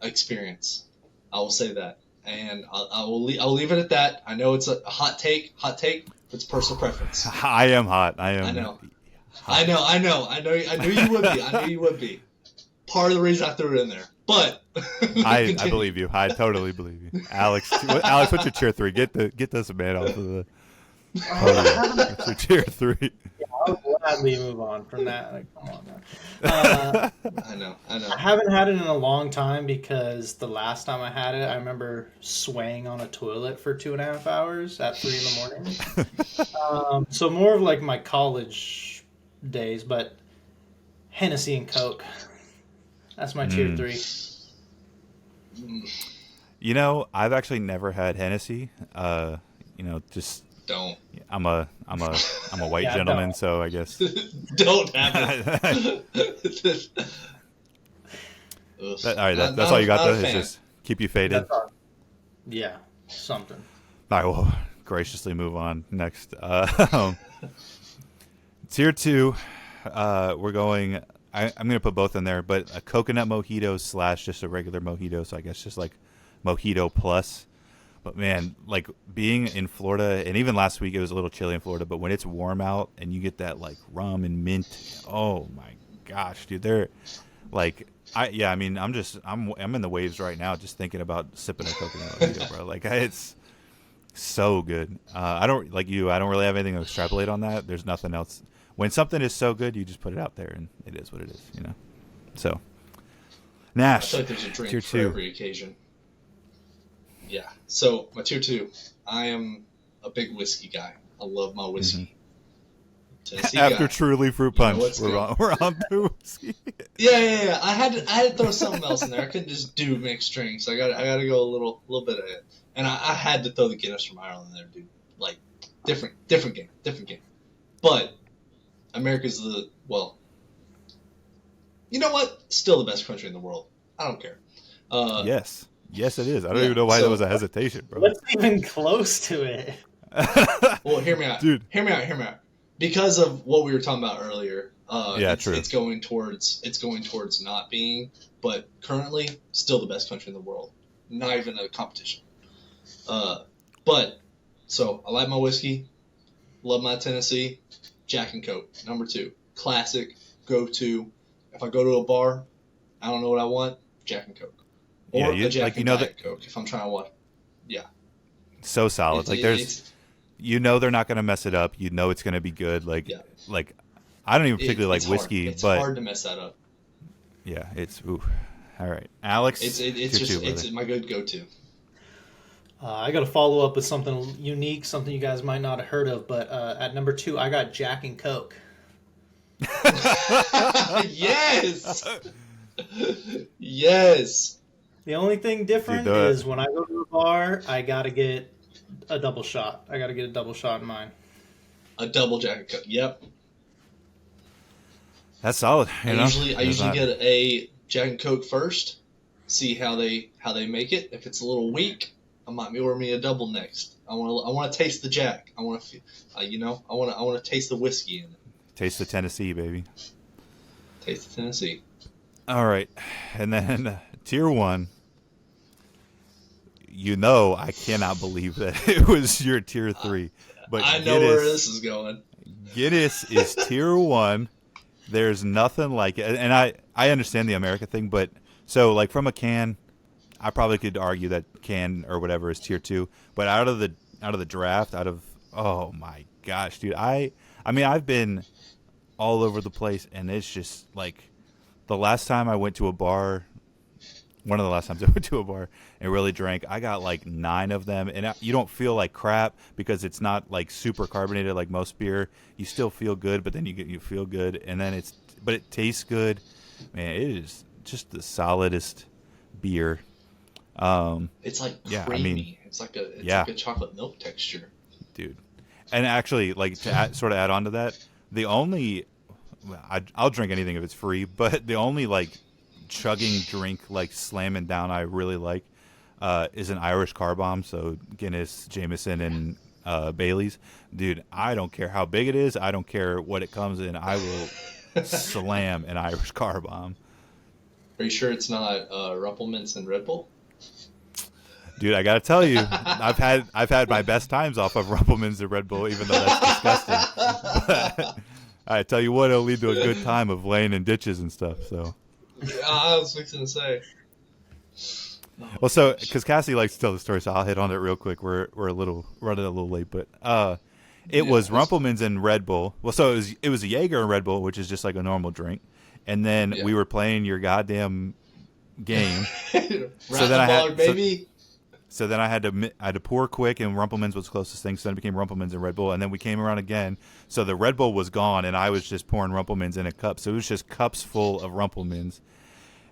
experience. I will say that. And I'll leave it at that. I know it's a hot take. It's personal preference. I am hot. I know you would be. Part of the reason I threw it in there. But I believe you. I totally believe you. Alex, what's your tier 3? Get this man off of the what's your tier 3? Yeah, I'll gladly move on from that. Like, come on, man. I know. I haven't had it in a long time because the last time I had it, I remember swaying on a toilet for 2.5 hours at 3 in the morning. So more of like my college days, but Hennessy and Coke. That's my tier 3. You know, I've actually never had Hennessy. Just Don't. I'm a white Yeah, gentleman, don't. so I guess. Don't have it. Ugh. All right, Not- that's not- all you got not a though. Is fan. just keep you faded. Yeah, something. All right, we'll graciously move on next. Tier 2, we're going. I'm going to put both in there, but a coconut mojito / just a regular mojito. So I guess just like mojito plus. But man, like being in Florida, and even last week it was a little chilly in Florida. But when it's warm out and you get that like rum and mint, oh my gosh, dude, they're like, I'm in the waves right now just thinking about sipping a coconut mojito, bro. Like it's so good. I don't really have anything to extrapolate on that. There's nothing else. When something is so good, you just put it out there, and it is what it is, you know. So, Nash, I feel like there's a drink tier for 2. every occasion. Yeah. So my tier 2, I am a big whiskey guy. I love my whiskey. Tennessee After guy. Truly Fruit You know Punch, what's we're good. on to whiskey. Yeah. I had to throw something else in there. I couldn't just do mixed drinks. I got to go a little bit of it. And I had to throw the Guinness from Ireland in there, dude. Like different game. But America's you know what? Still the best country in the world. I don't care. Yes, it is. I don't Yeah, even know why so- there was a hesitation, bro. What's even close to it? Well, hear me out, Dude. Hear me out. Because of what we were talking about earlier. Yeah, it's, true. It's going towards not being, but currently still the best country in the world. Not even a competition. So I like my whiskey. Love my Tennessee. Jack and Coke, number 2. Classic, go-to. If I go to a bar, I don't know what I want, Jack and Coke. Or Yeah, a Jack and Diet that Coke if I'm trying to watch. Yeah. so solid. It's- Like it's- they're not gonna mess it up. You know it's gonna be good. Like Yeah. like I don't even particularly it's like whiskey, hard. It's but hard to mess that up. yeah, it's ooh. All right, Alex. It's tier just 2, it's brother. my good go-to. I got to follow up with something unique, something you guys might not have heard of. But at number 2, I got Jack and Coke. Yes. Yes. The only thing different Dude, is when I go to a bar, I got to get a double shot. I got to get a double shot in mine. A double Jack and Coke. Yep. That's solid. You know? I There's usually not- get a Jack and Coke first. See how they make it. If it's a little weak, I might order me a double next. I want to taste the Jack. I want to, I want to taste the whiskey in it. taste the Tennessee, baby. Taste the Tennessee. All right, and then tier 1. You know, I cannot believe that it was your tier 3, but I know where this is going. Guinness is tier 1. There's nothing like it, and I understand the America thing, but so like from a can, I probably could argue that can or whatever is tier 2, but out of the draft, oh my gosh, dude, I mean I've been all over the place, and it's just like the last time I went to a bar. One of the last times I went to a bar and really drank, I got like 9 of them, and you don't feel like crap because it's not like super carbonated like most beer. You still feel good, but then you feel good, and then but it tastes good. Man, it is just the solidest beer. It's like creamy. Yeah, I mean, it's like a yeah. like a chocolate milk texture. Dude. And actually, like to sort of add on to that, I'll drink anything if it's free, but the only like chugging drink, like slamming down, I really like is an Irish car bomb. So Guinness, Jameson, and Bailey's. Dude, I don't care how big it is. I don't care what it comes in. I will slam an Irish car bomb. Are you sure it's not Rumplemints and Red Bull? Dude, I gotta tell you, I've had my best times off of Rumpleman's and Red Bull, even though that's disgusting. But I tell you what, it'll lead to a good time of laying in ditches and stuff. So, I was fixing to say. well, so because Cassie likes to tell the story, so I'll hit on it real quick. We're running a little late, but it was Rumpleman's and Red Bull. Well, so it was a Jaeger and Red Bull, which is just like a normal drink, and then we were playing your goddamn game. So then baby. So then I had to pour quick, and Rumpleman's was the closest thing. So then it became Rumpleman's and Red Bull, and then we came around again. So the Red Bull was gone, and I was just pouring Rumpleman's in a cup. So it was just cups full of Rumpleman's.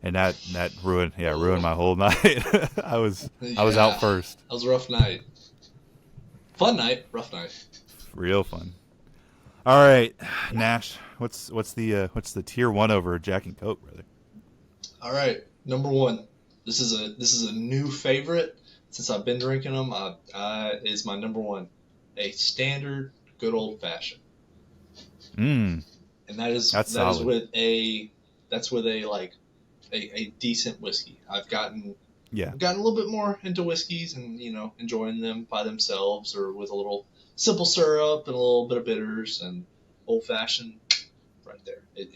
and that ruined my whole night. I was out first. That was a rough night. Fun night, rough night. Real fun. All right, Nash, what's the tier 1 over Jack and Coke, brother? All right, number 1. This is a new favorite since I've been drinking them. Is my number 1 a standard good old fashioned. And that's solid. with a like a decent whiskey. I've gotten a little bit more into whiskeys and enjoying them by themselves or with a little simple syrup and a little bit of bitters, and old fashioned right there. It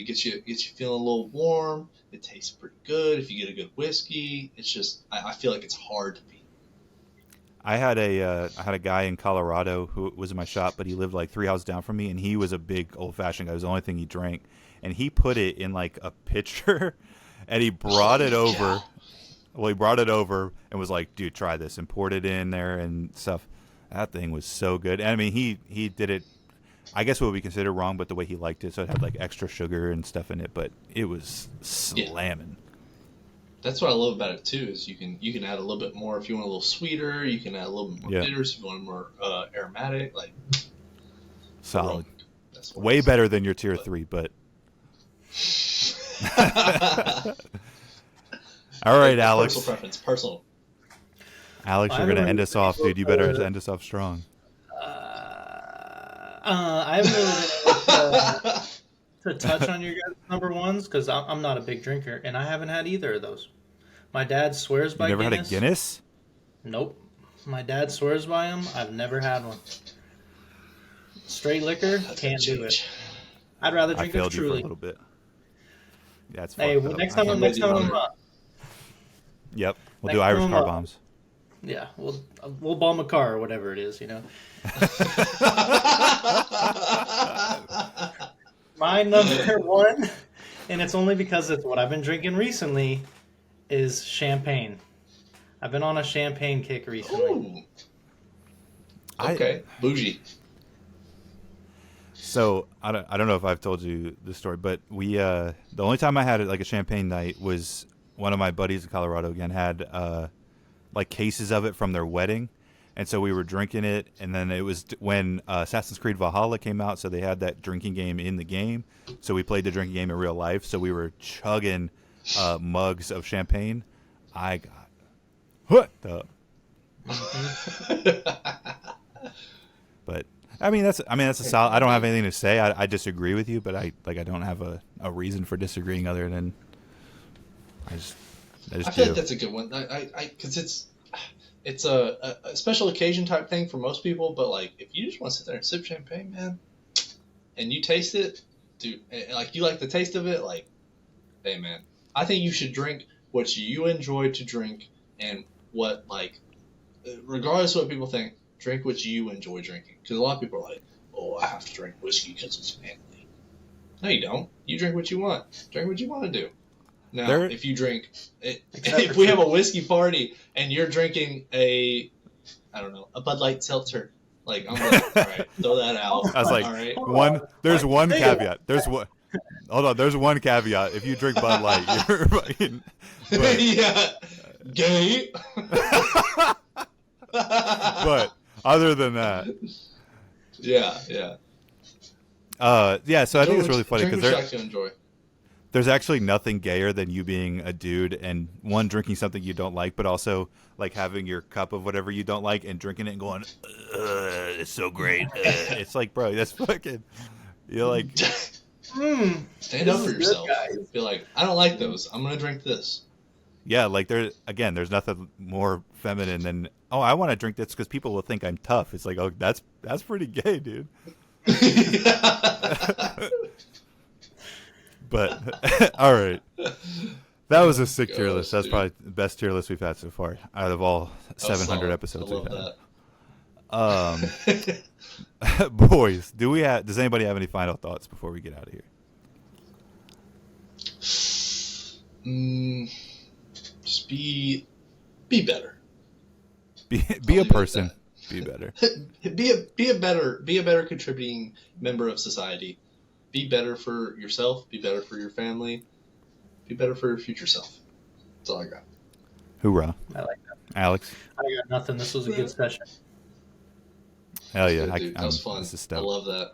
gets you feeling a little warm. It tastes pretty good if you get a good whiskey. It's just I feel like it's hard to beat. I had a guy in Colorado who was in my shop, but he lived like 3 houses down from me, and he was a big old fashioned guy. It was the only thing he drank, and he put it in like a pitcher, and he brought it over. Yeah. Well, he brought it over and was like, "Dude, try this," and poured it in there and stuff. That thing was so good. And I mean, he did it, I guess what would be considered wrong, but the way he liked it, so it had like extra sugar and stuff in it, but it was slamming. That's what I love about it too. Is you can add a little bit more if you want a little sweeter. You can add a little bit more bitters if you want more aromatic. Like solid. Way better than your tier 3, but. All right, Alex. Personal preference. Personal. Alex, you're gonna end us off, dude. You better end us off strong. I haven't really to touch on your guys' number 1s because I'm not a big drinker, and I haven't had either of those. My dad swears by Guinness. You never Guinness. had a Guinness? Nope. My dad swears by them. I've never had one. Straight liquor, can't do it. I'd rather drink I a failed you for a Truly. little bit. Yeah, it's Hey, well, next time I'm Yep, we'll do Irish car bombs. Yeah, we'll bomb a car or whatever it is, My number 1, and it's only because it's what I've been drinking recently, is champagne. I've been on a champagne kick recently. Ooh. Okay, bougie. So I don't know if I've told you this story, but we the only time I had like a champagne night was one of my buddies in Colorado again had like cases of it from their wedding, and so we were drinking it, and then it was when Assassin's Creed Valhalla came out, so they had that drinking game in the game, so we played the drinking game in real life, so we were chugging mugs of champagne. I got hooked up. But I mean that's a solid. I don't have anything to say. I disagree with you, but I don't have a reason for disagreeing other than I feel like that's a good one. Because it's a special occasion type thing for most people, but like if you just want to sit there and sip champagne, man, and you taste it, dude, like you like the taste of it, like, hey man, I think you should drink what you enjoy to drink, and what like, regardless of what people think, drink what you enjoy drinking. Because a lot of people are like, oh, I have to drink whiskey because it's manly. No, you don't. You drink what you want. Drink what you want to do. Now, if you drink, if we have a whiskey party and you're drinking a Bud Light seltzer, like I'm like, all right, throw that out. I was like, all right. There's one caveat. Hold on. There's one caveat. If you drink Bud Light, you're fucking. Yeah, gay. But other than that, yeah. So I think it's really funny because enjoy. There's actually nothing gayer than you being a dude and one drinking something you don't like, but also like having your cup of whatever you don't like and drinking it and going, it's so great. It's like, bro, that's fucking. You're like, stand up for yourself. Be like, I don't like those. I'm gonna drink this. Yeah, like there's nothing more feminine than I want to drink this because people will think I'm tough. It's like, oh, that's pretty gay, dude. But all right, that was a sick tier list. That's probably the best tier list we've had so far out of all 700 episodes we've had. Boys, does anybody have any final thoughts before we get out of here? Just be better. Be a person. Be better. Be a better contributing member of society. Be better for yourself. Be better for your family. be better for your future self. That's all I got. Hoorah. I like that. Alex? I got nothing. This was a good session. Hell yeah. Good, dude. That was fun. This is I dope. love that.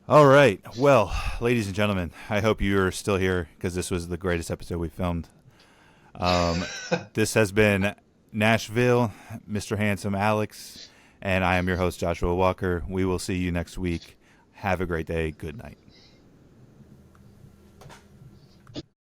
All right. Well, ladies and gentlemen, I hope you're still here because this was the greatest episode we filmed. This has been Nashville, Mr. Handsome Alex, and I am your host, Joshua Walker. We will see you next week. Have a great day. Good night.